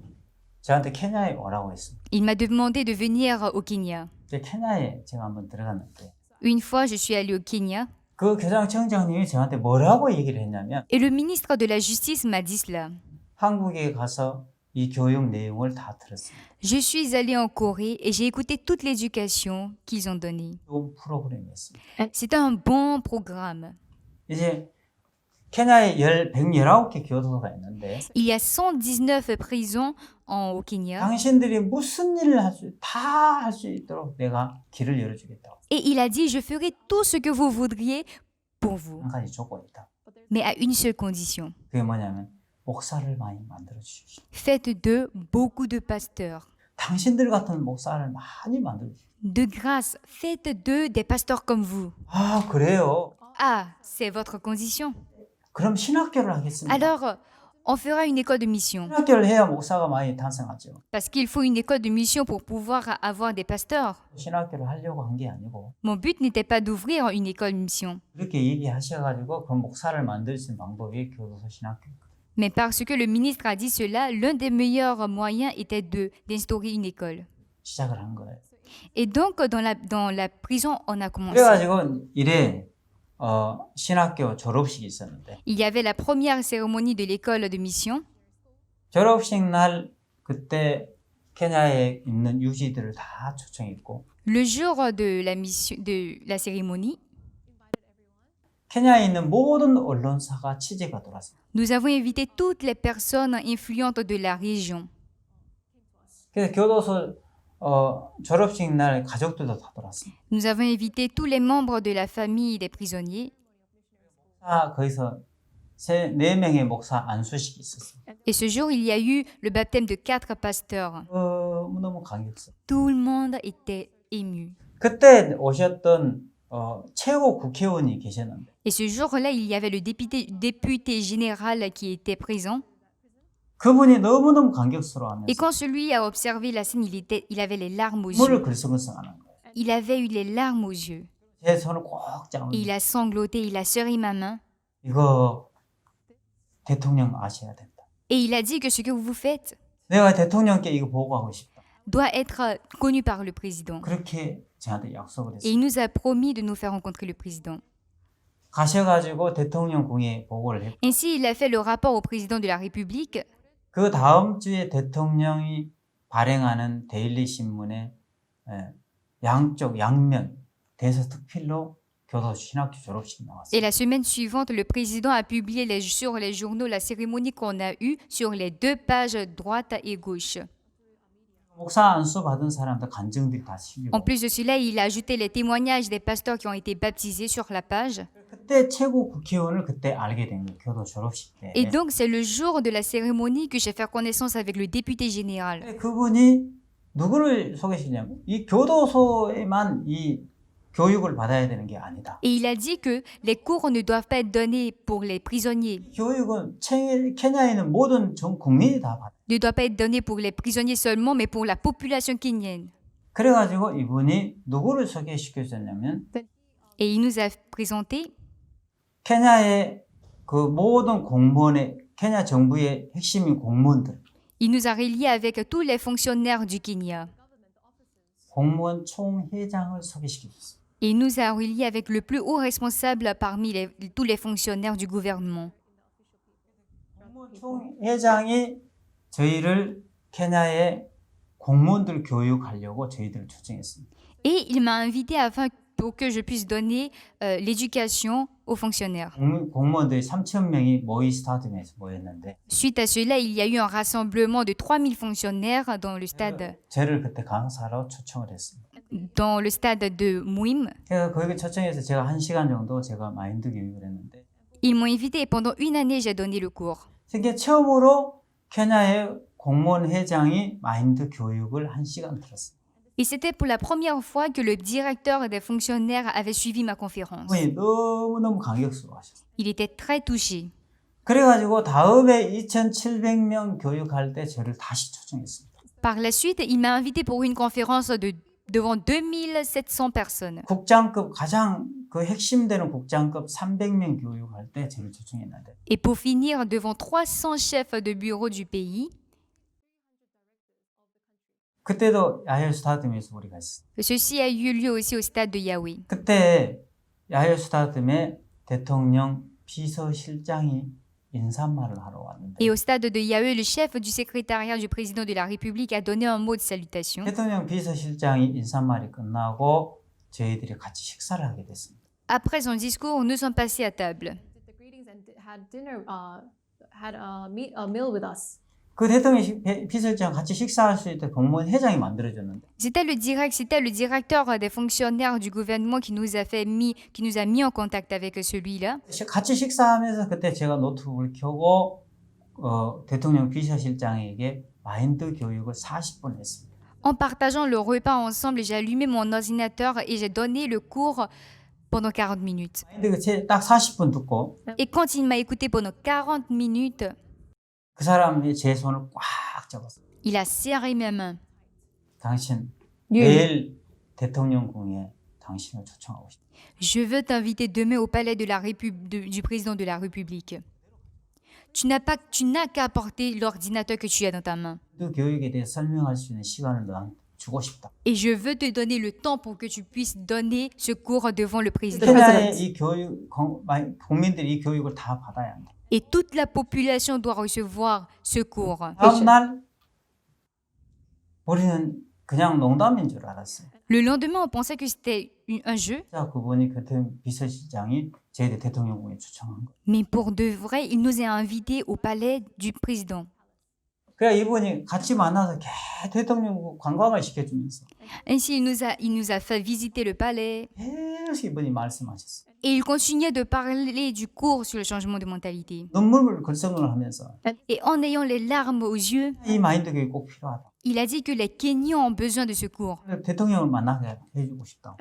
저한테 케냐에 오라고 했습니다. il m'a demandé de venir au Kenya. 케냐에 제가 한번 들어갔는데 Une fois, je suis allée au Kenya 그 교장청장님이 저한테 뭐라고 얘기를 했냐면 et le ministre de la Justice m'a dit cela. 한국에 가서 이 교육 내용을 다 들었습니다. Je suis allée en Corée et j'ai écouté toute l'éducation qu'ils ont donnée. 좋은 프로그램이었습니다. C'était un bon programme. 이제 케냐에 119개 교도소가 있는데 Il y a 119 prisons au Kenya 당신들이 무슨 일을 다 할 수 있도록 내가 길을 열어주겠다고. et il a dit je ferai tout ce que vous voudriez pour vous, 한 가지 조건이 있다. mais à une seule condition. 그게 뭐냐면 목사를 많이 만들어 주십시오. Faites d'eux beaucoup de pasteurs. 당신들 같은 목사를 많이 만들어 주십시오. De grâce, faites d'eux des pasteurs comme vous. 아, 그래요? Ah, c'est votre condition. 그럼 신학교를 하겠습니다. Alors, on fera une école de mission. 신학교를 해야 목사가 많이 탄생하죠. Parce qu'il faut une école de mission pour pouvoir avoir des pasteurs. 신학교를 하려고 한 게 아니고 Mon but n'était pas d'ouvrir une école de mission, 그렇게 얘기하셔가지고 그 목사를 만들 수 있는 방법이 교도소 신학교입니다. mais parce que le ministre a dit cela, l'un des meilleurs moyens était d'instaurer une école. 시작을 한 거예요. Et donc, dans la prison, on a commencé. 그래가지고 이래 신학교 졸업식이 있었는데 Il y avait la première cérémonie de l'école de mission. 졸업식 날 그때 케냐에 있는 유지들을 다 초청했고 Le jour de la mission, de la cérémonie, 케냐에 있는 모든 언론사가 취재가 들어왔어요. nous avons invité toutes les personnes influentes de la région. 그래서 교도소 졸업식 날 가족들도 다 돌았습니다. Nous avons invité tous les membres de la famille des prisonniers. 거기서 네 명의 목사 안수식이 있었어요. Et ce jour, il y a eu le baptême de 4 pasteurs. 너무 감격스러워. Tout le monde était ému. 그때 오셨던 최고 국회의원이 계셨는데 Et ce jour-là, il y avait le député général qui était présent. 그분이 너무너무 감격스러워하면서 Et quand celui a observé la scène, il avait les larmes aux 물을 yeux. 글썽글썽하는 거예요. Il avait eu les larmes aux yeux. 제 손을 꼭 Et 잡으면서 il a sangloté, il a serré ma main. 이거 대통령 아셔야 된다. Et il a dit que ce que vous faites 내가 대통령께 이거 보고하고 싶다. doit être connu par le président. 그렇게 저한테 약속을 Et il 했어요. nous a promis de nous faire rencontrer le président. 가셔가지고 대통령궁에 보고를 했고 Ainsi, il a fait le rapport au président de la République. 그 다음 주에 대통령이 발행하는 데일리 신문에 양쪽 양면 대서특필로 교도소 신학교 졸업식이 Et 나왔어요. la semaine suivante, le président a publié sur les journaux la cérémonie qu'on a eue sur les 2 pages droite et gauche. 목사 안수 받은 사람들 간증들이 다 실리고 En plus de cela, il a ajouté les témoignages des pasteurs qui ont été baptisés sur la page. 그때 최고 국회의원을 그때 알게 된 거예요. 교도 졸업식 때. Et donc, c'est le jour de la cérémonie que j'ai fait connaissance avec le député général. 근데 그분이 누구를 소개시냐면 이 교도소에만 이 교육을 받아야 되는 게 아니다. Et il a dit que les cours ne doivent pas être donnés pour les prisonniers, 교육은 케냐에 있는 모든 전 국민이 다 받아. ne doivent pas être donnés pour les prisonniers seulement, mais pour la population kenyenne. 그래가지고 이분이 누구를 소개시켜줬냐면 Et il nous a présenté 케냐의 그 모든 공무원의 케냐 정부의 핵심인 공무원들, il nous a reliés avec tous les fonctionnaires du Kenya. 공무원 총회장을 소개시켜줬어요. Et il nous a reliés avec le plus haut responsable parmi tous les fonctionnaires du gouvernement. 공무원 총회장이 저희를 케냐의 공무원들 교육하려고 저희들을 초청했습니다. Et il m'a invité pour que je puisse donner l'éducation aux fonctionnaires. 공무원들이 3,000명이 모이 스타디움에서 모였는데 Suite à cela, il y a eu un rassemblement de 3000 fonctionnaires dans le stade 저를 그때 강사로 초청을 했습니다. de Mouim. 그래서 거기 초청해서 제가 1시간 정도 제가 마인드 교육을 했는데 Ils m'ont invité et pendant une année, j'ai donné le cours. 세계 처음으로 케냐의 공무원 회장이 마인드 교육을 1시간 들었어요. Et c'était pour la première fois que le directeur des fonctionnaires avait suivi ma conférence. 그분이 너무너무 감격스러워하셨어요. Il était très touché. 그래가지고 다음에 2,700명 교육할 때 저를 다시 초청했습니다. Par la suite, il m'a invité pour une conférence devant 2700 personnes. 국장급 가장 그 핵심되는 국장급 300명 교육할 때 저를 초청했는데 Et pour finir, devant 300 chefs de bureau du pays, 그때도 야헬 스타디움에서 우리가 있었어요. ceci a eu lieu aussi au stade de Yahweh. 그때 야헬 스타디움에 대통령 비서실장이 인사말을 하러 왔는데 Et au stade de Yahweh, le chef du secrétariat du président de la République a donné un mot de salutation. 대통령 비서실장이 인사말이 끝나고 저희들이 같이 식사를 하게 됐습니다. Après son discours, nous sommes passés à table. Did the greetings and had dinner, had a meal with us. 그 대통령 비서실장 같이 식사할 수 있도록 공무원 회장이 만들어줬는데 C'était le directeur des fonctionnaires du gouvernement qui nous a mis en contact avec celui-là. 같이 식사하면서 그때 제가 노트북을 켜고 대통령 비서실장에게 마인드 교육을 40분 했습니다. En partageant le repas ensemble, j'ai allumé mon ordinateur et j'ai donné le cours pendant 40 minutes. 마인드 딱 40분 듣고 Et quand il m'a écouté pendant 40 minutes, 그 사람이 제 손을 꽉 잡았어요. il a serré mes mains. 당신 You, 내일 대통령궁에 당신을 초청하고 싶다. Je veux t'inviter demain au palais du président de la République. Tu n'as qu'à apporter l'ordinateur que tu as dans ta main. 그 교육에 대해 설명할 수 있는 시간을 난 주고 싶다. Et je veux te donner le temps pour que tu puisses donner ce cours devant le président. 케냐의 이 교육 국민들이 이 교육을 다 받아야 한다. Et toute la population doit recevoir ce cours. 다음 날 우리는 그냥 농담인 줄 알았어요. Le lendemain, on pensait que c'était un jeu, 자, 그분이 그때 비서실장이 저희들 대통령궁에 초청한 거예요. mais pour de vrai, il nous a invités au palais du président. 그래 이분이 같이 만나서 대통령 관광을 시켜주면서 Ainsi, il nous a fait visiter le palais 계속 이분이 말씀하셨어요. et il continuait de parler du cours sur le changement de mentalité. 눈물을 글썽을 하면서 Et en ayant les larmes aux yeux, 이 마인드 교육이 꼭 필요하다. il a dit que les Kenyans ont besoin de ce cours. 대통령을 만나게 해주고 싶다.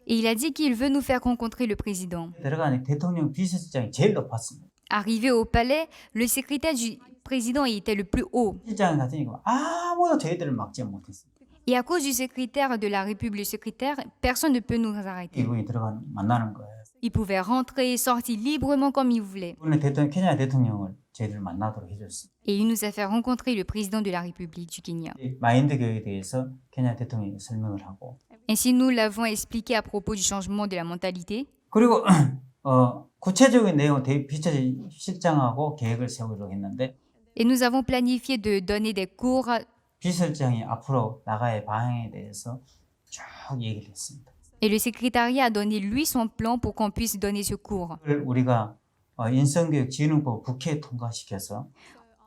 Et il a dit qu'il veut nous faire rencontrer le président. 들어가니 대통령 비서실장이 제일 높았습니다. Arrivé au palais, le secrétaire du président était le plus haut. 실장이 갔으니까 아무도 저희들을 막지 못했어요. Et à cause du secrétaire de la République, le secrétaire, personne ne peut nous arrêter. 이분이 들어가는 만나는 거예요. Il pouvait rentrer et sortir librement comme il voulait. 오늘 케냐 대통령을 저희들 만나도록 해줬어요. Et il nous a fait rencontrer le président de la République du Kenya. 이 마인드 교육에 대해서 케냐 대통령이 설명을 하고 Ainsi, nous l'avons expliqué à propos du changement de la mentalité. 그리고 구체적인 내용은 비서실장하고 계획을 세우기로 했는데 Et nous avons planifié de donner des cours. 비서실장이 앞으로 나가의 방향에 대해서 쭉 얘기를 했습니다. Et le secrétariat a donné lui son plan pour qu'on puisse donner ce cours. 그걸 우리가 인성교육진흥법 국회에 통과시켜서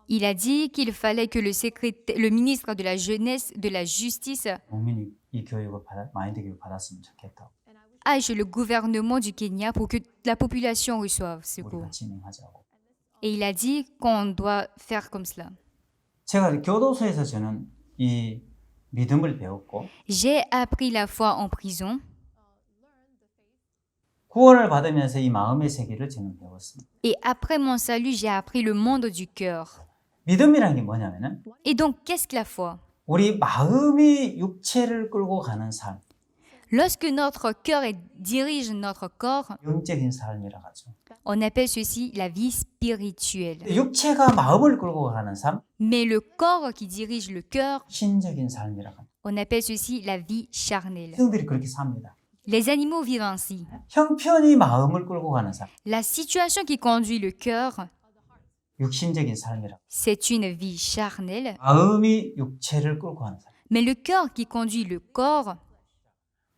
Il a dit qu'il fallait que le ministre de la Jeunesse, de la Justice, 국민이 이 교육을 마인드 교육 받았으면 좋겠다고 aille le gouvernement du Kenya pour que la population reçoive ce cours. 우리가 진행하자고. Et il a dit qu'on doit faire comme cela. 제가 교도소에서 저는 이 믿음을 배웠고 J'ai appris la foi en prison 구원을 받으면서 이 마음의 세계를 저는 배웠습니다. et après mon salut, j'ai appris le monde du cœur. 믿음이라는 게 뭐냐면은 Et donc, qu'est-ce que la foi? 우리 마음이 육체를 끌고 가는 삶, Lorsque notre cœur dirige notre corps, 영적인 삶이라 하죠. on appelle ceci la vie spirituelle. 육체가 마음을 끌고 가는 삶, Mais le corps qui dirige le cœur, 신적인 삶이라 합니다. on appelle ceci la vie charnelle. 성들이 그렇게 삽니다. Les animaux vivent ainsi. 형편이 마음을 끌고 가는 삶, La situation qui conduit le cœur, 육신적인 삶이라. c'est une vie charnelle. 마음이 육체를 끌고 가는 삶. Mais le cœur qui conduit le corps,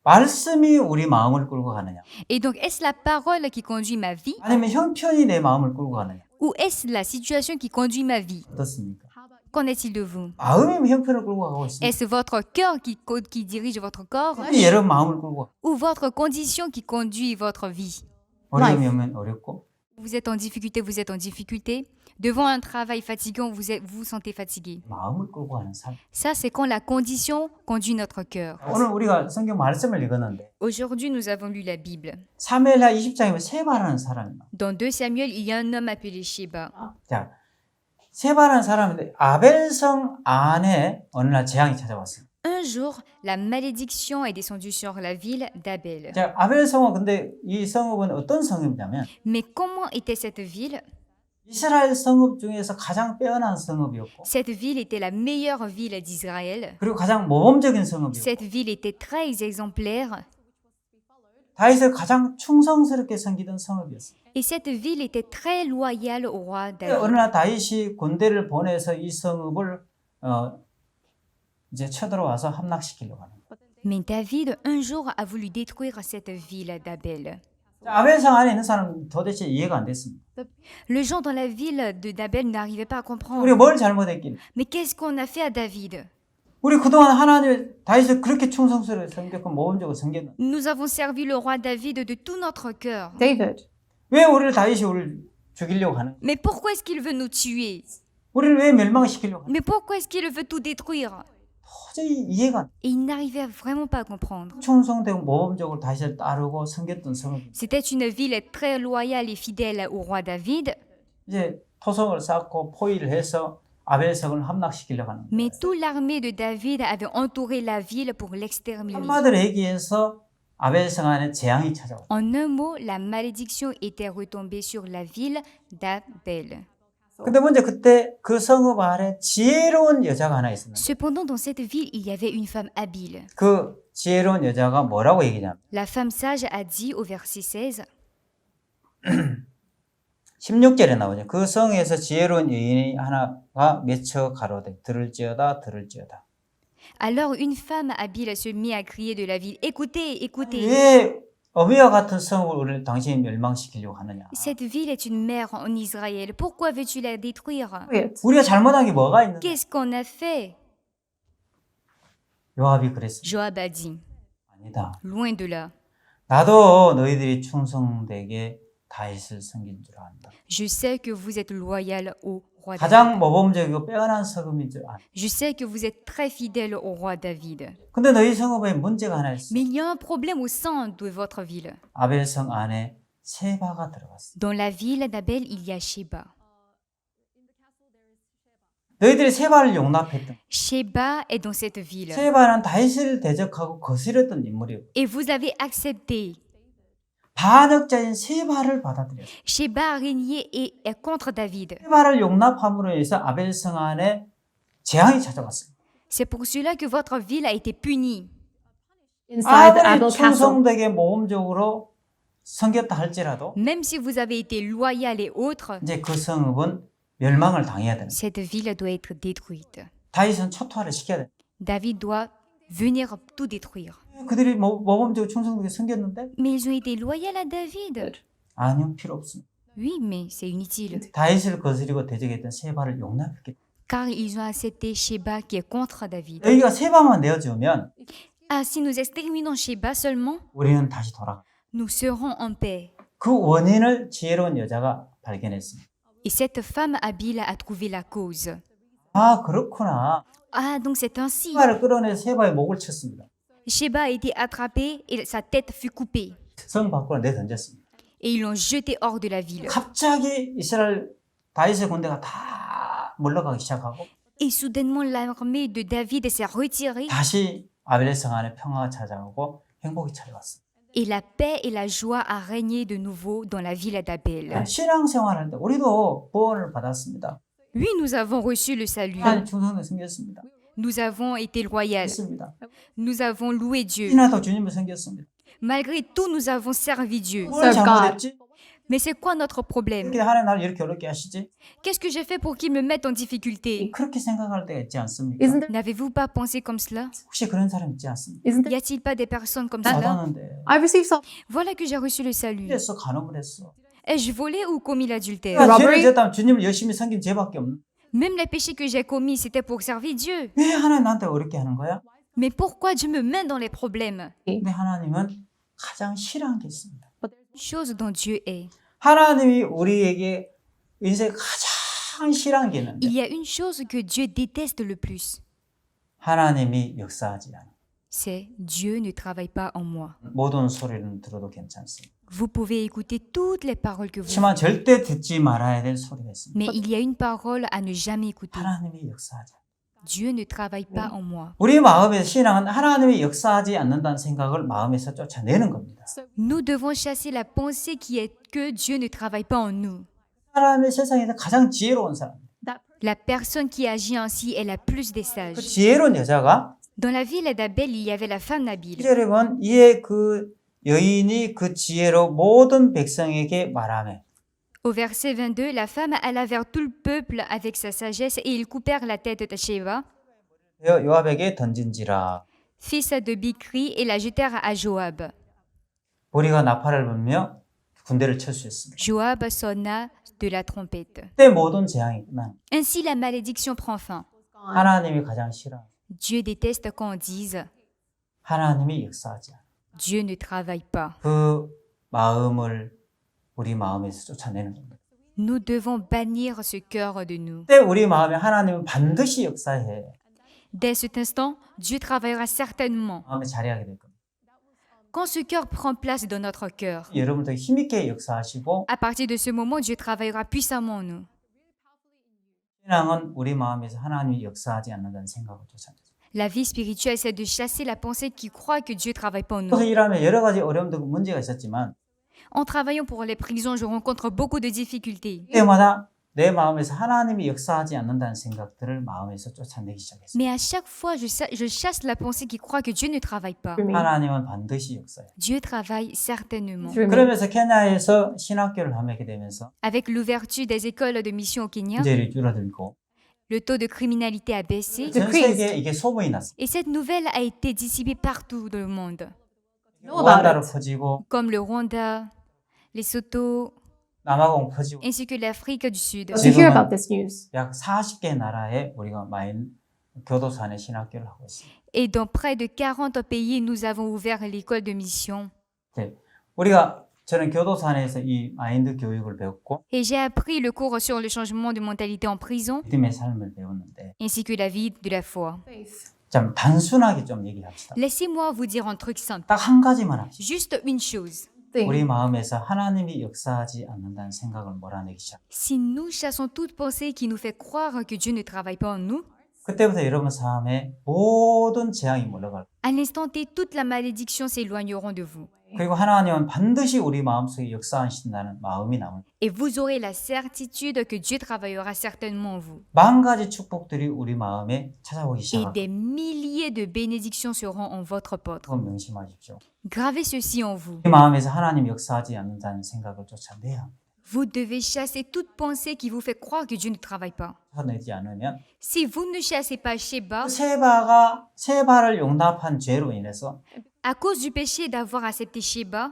말씀이 우리 마음을 끌고 가느냐? et donc est-ce la parole qui conduit ma vie 아니면 형편이 내 마음을 끌고 가느냐? ou est-ce la situation qui conduit ma vie? 어떻습니까? Qu'en est-il de vous? 마음이 형편을 끌고 가고 있습니다. Est-ce votre cœur qui dirige votre corps 여러 마음을 끌고 가. ou votre condition qui conduit votre vie? 어려움이 오면 어렵고 Vous êtes en difficulté, vous êtes en difficulté. Devant un travail fatigant, vous vous sentez fatigué. 마음을 끌고 가는 삶. Ça, c'est quand la condition conduit notre cœur. 오늘 우리가 성경 말씀을 읽었는데 Aujourd'hui, nous avons lu la Bible. 사무엘하 20장에 세바라는 사람이 나와요. Dans 2 Samuel, il y a un homme appelé Sheba. 자, 세바라는 사람인데 아벨성 안에 어느 날 재앙이 찾아왔어요. Un jour, la malédiction est descendue sur la ville d'Abel. 자, 아벨성은 근데 이 성읍은 어떤 성읍이냐면 Mais comment était cette ville? 이스라엘 성읍 중에서 가장 빼어난 성읍이었고 Cette ville était la meilleure ville d'Israël. 그리고 가장 모범적인 성읍이었고 Cette ville était très exemplaire. 다윗을 가장 충성스럽게 섬기던 성읍이었어요. Et cette ville était très loyale au roi 어느 David. 날 다윗이 군대를 보내서 이 성읍을 이제 쳐들어와서 함락시키려고 하는 거예요. Mais David, un jour, a voulu détruire cette ville d'Abel. 자, 아벨성 안에 있는 사람은 도대체 이해가 안 됐습니다. Les gens dans la ville d'Abel n'arrivaient pas à comprendre. 우리가 뭘 잘못했길래? Mais qu'est-ce qu'on a fait à David? 우리 그동안 하나님 다윗을 그렇게 충성스럽게 섬겼고 모범적으로 섬겼는데 Nous avons servi le roi David de tout notre cœur. David. 왜 다윗이 우리를 죽이려고 하는 거예요? Mais pourquoi est-ce qu'il veut nous tuer? 우리를 왜 멸망시키려고 하는 거예요? Mais pourquoi est-ce qu'il veut tout détruire? 도저히 이해가 안 돼. Et il n'arrivait vraiment pas à comprendre. 충성되고 모범적으로 다윗을 따르고 섬겼던 성읍. C'était une ville très loyale et fidèle au roi David, 이제 토성을 쌓고 포위를 해서 아벨성을 함락시키려고 하는 거예요. mais toute l'armée de David avait entouré la ville pour l'exterminer. 한마디로 얘기해서 아벨성 안에 재앙이 찾아왔어요. En un mot, la malédiction était retombée sur la ville d'Abel. 근데 먼저 그때 그 성읍 안에 지혜로운 여자가 하나 있었는데 Cependant, dans cette ville, il y avait une femme habile. 그 지혜로운 여자가 뭐라고 얘기냐면 La femme sage a dit au verset 16, 16절에 나오죠. 그 성에서 지혜로운 여인이 하나가 맺혀 가로되 들을지어다 들을지어다. alors une femme habile se mit à crier de la ville, écoutez, écoutez. 왜 어미와 같은 성읍을 우리 당신이 멸망시키려고 하느냐? Cette ville est une mère en Israël. Pourquoi veux-tu la détruire? Wait. 우리가 잘못한 게 뭐가 있느냐? Qu'est-ce qu'on a fait? 요압이 그랬습니다. Joab a dit, 아니다. loin de là. 나도 너희들이 충성되게 다윗을 섬긴 줄 안다. Je sais que vous êtes loyal au roi David. 가장 모범적이고 빼어난 성읍인 줄 안다. Je sais que vous êtes très fidèle au roi David. 근데 너희 성읍에 문제가 하나 있어. Mais il y a un problème au sein de votre ville. 아벨성 안에 세바가 들어갔어. Dans la ville d'Abel, il y a Sheba. 너희들이 세바를 용납했던. Sheba est dans cette ville. 세바는 다윗을 대적하고 거스렸던 인물이고 Et vous avez accepté. 반역자인 세바를 받아들였어. Sheba a régné et est contre David. 세바를 용납함으로 인해서 아벨성 안에 재앙이 찾아왔어요. C'est pour cela que votre ville a été punie. Inside the 아무리 Abel castle. 충성되게 모범적으로 섬겼다 할지라도 Même si vous avez été loyal et autres, 이제 그 성읍은 멸망을 당해야 되는. cette ville doit être détruite. 다윗은 초토화를 시켜야 돼. David doit venir tout détruire. 그들이 모범적으로 충성되게 섬겼는데 Mais ils ont été loyaux à David. 아니요, 필요 없습니다. Oui, mais c'est inutile. 다윗을 거스리고 대적했던 세바를 용납했기 때문에 Car ils ont accepté Sheba qui est contre David. 너희가 세바만 내어주면 Ah, si nous exterminons Sheba seulement, 우리는 다시 돌아가. nous serons en paix. 그 원인을 지혜로운 여자가 발견했습니다. Et cette femme habile a trouvé la cause. 아, 그렇구나. Ah, donc c'est ainsi. 세바를 끌어내서 세바의 목을 쳤습니다. Sheba a été attrapé et sa tête fut coupée. 성 밖으로 내던졌습니다. Et ils l'ont jeté hors de la ville. 갑자기 이스라엘 다윗의 군대가 다 물러가기 시작하고 Et soudainement, l'armée de David s'est retirée 다시 아벨의 성 안에 평화가 찾아오고 행복이 찾아왔습니다. et la paix et la joie a régné de nouveau dans la ville d'Abel. 신앙생활할 때 우리도 구원을 받았습니다. Oui, nous avons reçu le salut. 하나님 충성에 섬겼습니다. Nous avons été loyaux. 했습니다. Nous avons loué Dieu. 신하도 주님을 섬겼습니다. Malgré tout, nous avons servi Dieu. 뭘 Serve God. 잘못했지? Mais c'est quoi notre problème? 이렇게 하나님 나를 이렇게 어렵게 하시지? Qu'est-ce que j'ai fait pour qu'il me mette en difficulté? 그렇게 생각할 때가 있지 않습니까? Isn't there? N'avez-vous pas pensé comme cela? 혹시 그런 사람 있지 않습니까? Isn't Y there? a-t-il pas des personnes comme cela? 받았는데 I received some. Voilà que j'ai reçu le salut. 했어, 간음을 했어. Ai-je volé ou commis l'adultère? 그러니까 죄를 robbery? 지었다면 주님을 열심히 섬긴 죄밖에 없는. Même les péchés que j'ai commis, c'était pour servir Dieu. 왜 하나님 나한테 어렵게 하는 거야? Mais pourquoi Dieu me met dans les problèmes? 근데 하나님은 가장 싫어하는 게 있습니다. Chose dont Dieu est. 하나님이 우리에게 인생 가장 싫어하는 게 있는데 Il y a une chose que Dieu déteste le plus. 하나님이 역사하지 않아. C'est Dieu ne travaille pas en moi. 모든 소리는 들어도 괜찮습니다. Vous pouvez écouter toutes les paroles que vous 그렇지만 voulez. 절대 듣지 말아야 될 소리가 있습니다. Mais il y a une parole à ne jamais écouter. 하나님이 역사하지 않아. Dieu ne travaille pas en moi. 우리 마음의 신앙은 하나님이 역사하지 않는다는 생각을 마음에서 쫓아내는 겁니다. Nous devons chasser la pensée qui est que Dieu ne travaille pas en nous. 하나님의 세상에서 가장 지혜로운 사람. La personne qui agit ainsi est la plus des 그 sages. 지혜로운 여자가 Dans la ville d'Abel, il y avait la femme Nabil. 2절에 보면 이에 그 여인이 그 지혜로 모든 백성에게 말하며 Au verset 22, la femme alla vers tout le peuple avec sa sagesse et ils coupèrent la tête de Sheba, 요압에게 던진지라. fils de Bikri, et la jetèrent à Joab. 보리가 나팔을 불며 군대를 철수했습니다. Joab sonna de la trompette. 그때 모든 재앙이 끝나. Ainsi la malédiction prend fin. 하나님이 가장 싫어. Dieu déteste quand on dise 하나님이 역사하지 않아. Dieu ne travaille pas. 그 마음을 우리 마음에서 쫓아내는 겁니다. Nous devons bannir ce cœur de nous. 그때 우리 마음에 하나님은 반드시 역사해. Dès cet instant, Dieu travaillera certainement. 마음에 자리하게 될 겁니다. Quand ce cœur prend place dans notre cœur, 여러분 더 힘있게 역사하시고 à partir de ce moment, Dieu travaillera puissamment en nous. 신앙은 우리 마음에서 하나님이 역사하지 않는다는 생각을 쫓아내죠. La vie spirituelle, c'est de chasser la pensée qui croit que Dieu ne travaille pas en nous. 그래서 일하면 여러 가지 어려움도 문제가 있었지만 En travaillant pour les prisons, je rencontre beaucoup de difficultés. 때마다 내 마음에서 하나님이 역사하지 않는다는 생각들을 마음에서 쫓아내기 시작했어요. Mais à chaque fois, je chasse la pensée qui croit que Dieu ne travaille pas. Through me. 하나님은 반드시 역사해요. Dieu travaille certainement. Through me. 그러면서 케냐에서 신학교를 하게 되면서 Avec l'ouverture des écoles de mission au Kenya, 문제를 줄어들고 le taux de criminalité a baissé 전 세계에 이게 소문이 났어요. et cette nouvelle a été dissipée partout dans le monde. know about 우간다로 it. 퍼지고 comme le Rwanda, Lesotho, 남아공 퍼지고 ainsi que l'Afrique du Sud. To hear 지금은 about this news. 약 40개 나라에 우리가 교도소 안에 신학교를 하고 있습니다. Et dans près de 40 pays, nous avons ouvert l'école de mission. 네. 저는 교도소 안에서 이 마인드 교육을 배웠고 Et j'ai appris le cours sur le changement de mentalité en prison, 믿음의 삶을 배웠는데 ainsi que la vie de la foi. Faith. 좀 단순하게 좀 얘기합시다. Laissez-moi vous dire un truc simple. 딱 한 가지만 합시다. Juste une chose. Thing. 우리 마음에서 하나님이 역사하지 않는다는 생각을 몰아내기 시작. Si nous chassons toute pensée qui nous fait croire que Dieu ne travaille pas en nous, 그때부터 여러분 삶에 모든 재앙이 물러갈 거예요. à l'instant T, toute la malédiction s'éloigneront de vous. 그리고 하나님은 반드시 우리 마음속에 역사하신다는 마음이 남을 거예요. Et vous aurez la certitude que Dieu travaillera certainement en vous. 만 가지 축복들이 우리 마음에 찾아오기 Et 시작합니다. des milliers de bénédictions seront en votre porte. 그건 명심하십시오. Gravez ceci en vous. 우리 마음에서 하나님 역사하지 않는다는 생각을 쫓아내야 합니다. Vous devez chasser toute pensée qui vous fait croire que Dieu ne travaille pas. 쫓아내지 않으면 Si vous ne chassez pas Sheba, 세바를 용납한 죄로 인해서 à cause du péché d'avoir accepté Sheba,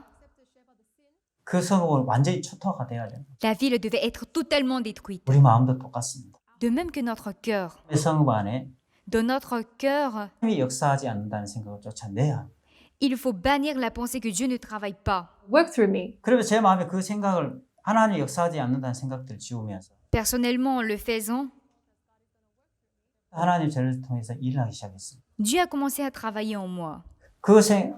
그 성읍은 완전히 초토화가 돼야 됩니다. la ville devait être totalement détruite. 우리 마음도 똑같습니다. De même que notre cœur. 내 성읍 안에 Dans notre cœur, 하나님이 역사하지 않는다는 생각을 쫓아내야 합니다. il faut bannir la pensée que Dieu ne travaille pas. Work through me. 그러면 제 마음에 그 생각을 하나님 역사하지 않는다는 생각들을 지우면서 Personnellement, en le faisant, 하나님 저를 통해서 일을 하기 시작했습니다. Dieu a commencé à travailler en moi.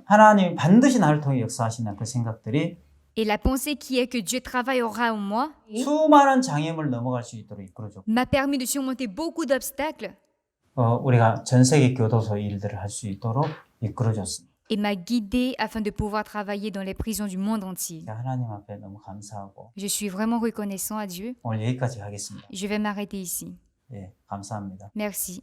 하나님이 반드시 나를 통해 역사하신다는 그 생각들이 Et la pensée qui est que Dieu travaillera en moi 수많은 장애물을 넘어갈 수 있도록 이끌어줘. m'a permis de surmonter beaucoup d'obstacles 우리가 전 세계 교도소 일들을 할 수 있도록 이끌어줬습니다. et m'a guidé afin de pouvoir travailler dans les prisons du monde entier. 하나님 앞에 너무 감사하고 Je suis vraiment reconnaissant à Dieu. 오늘 여기까지 하겠습니다. Je vais m'arrêter ici. 예, 감사합니다. Merci.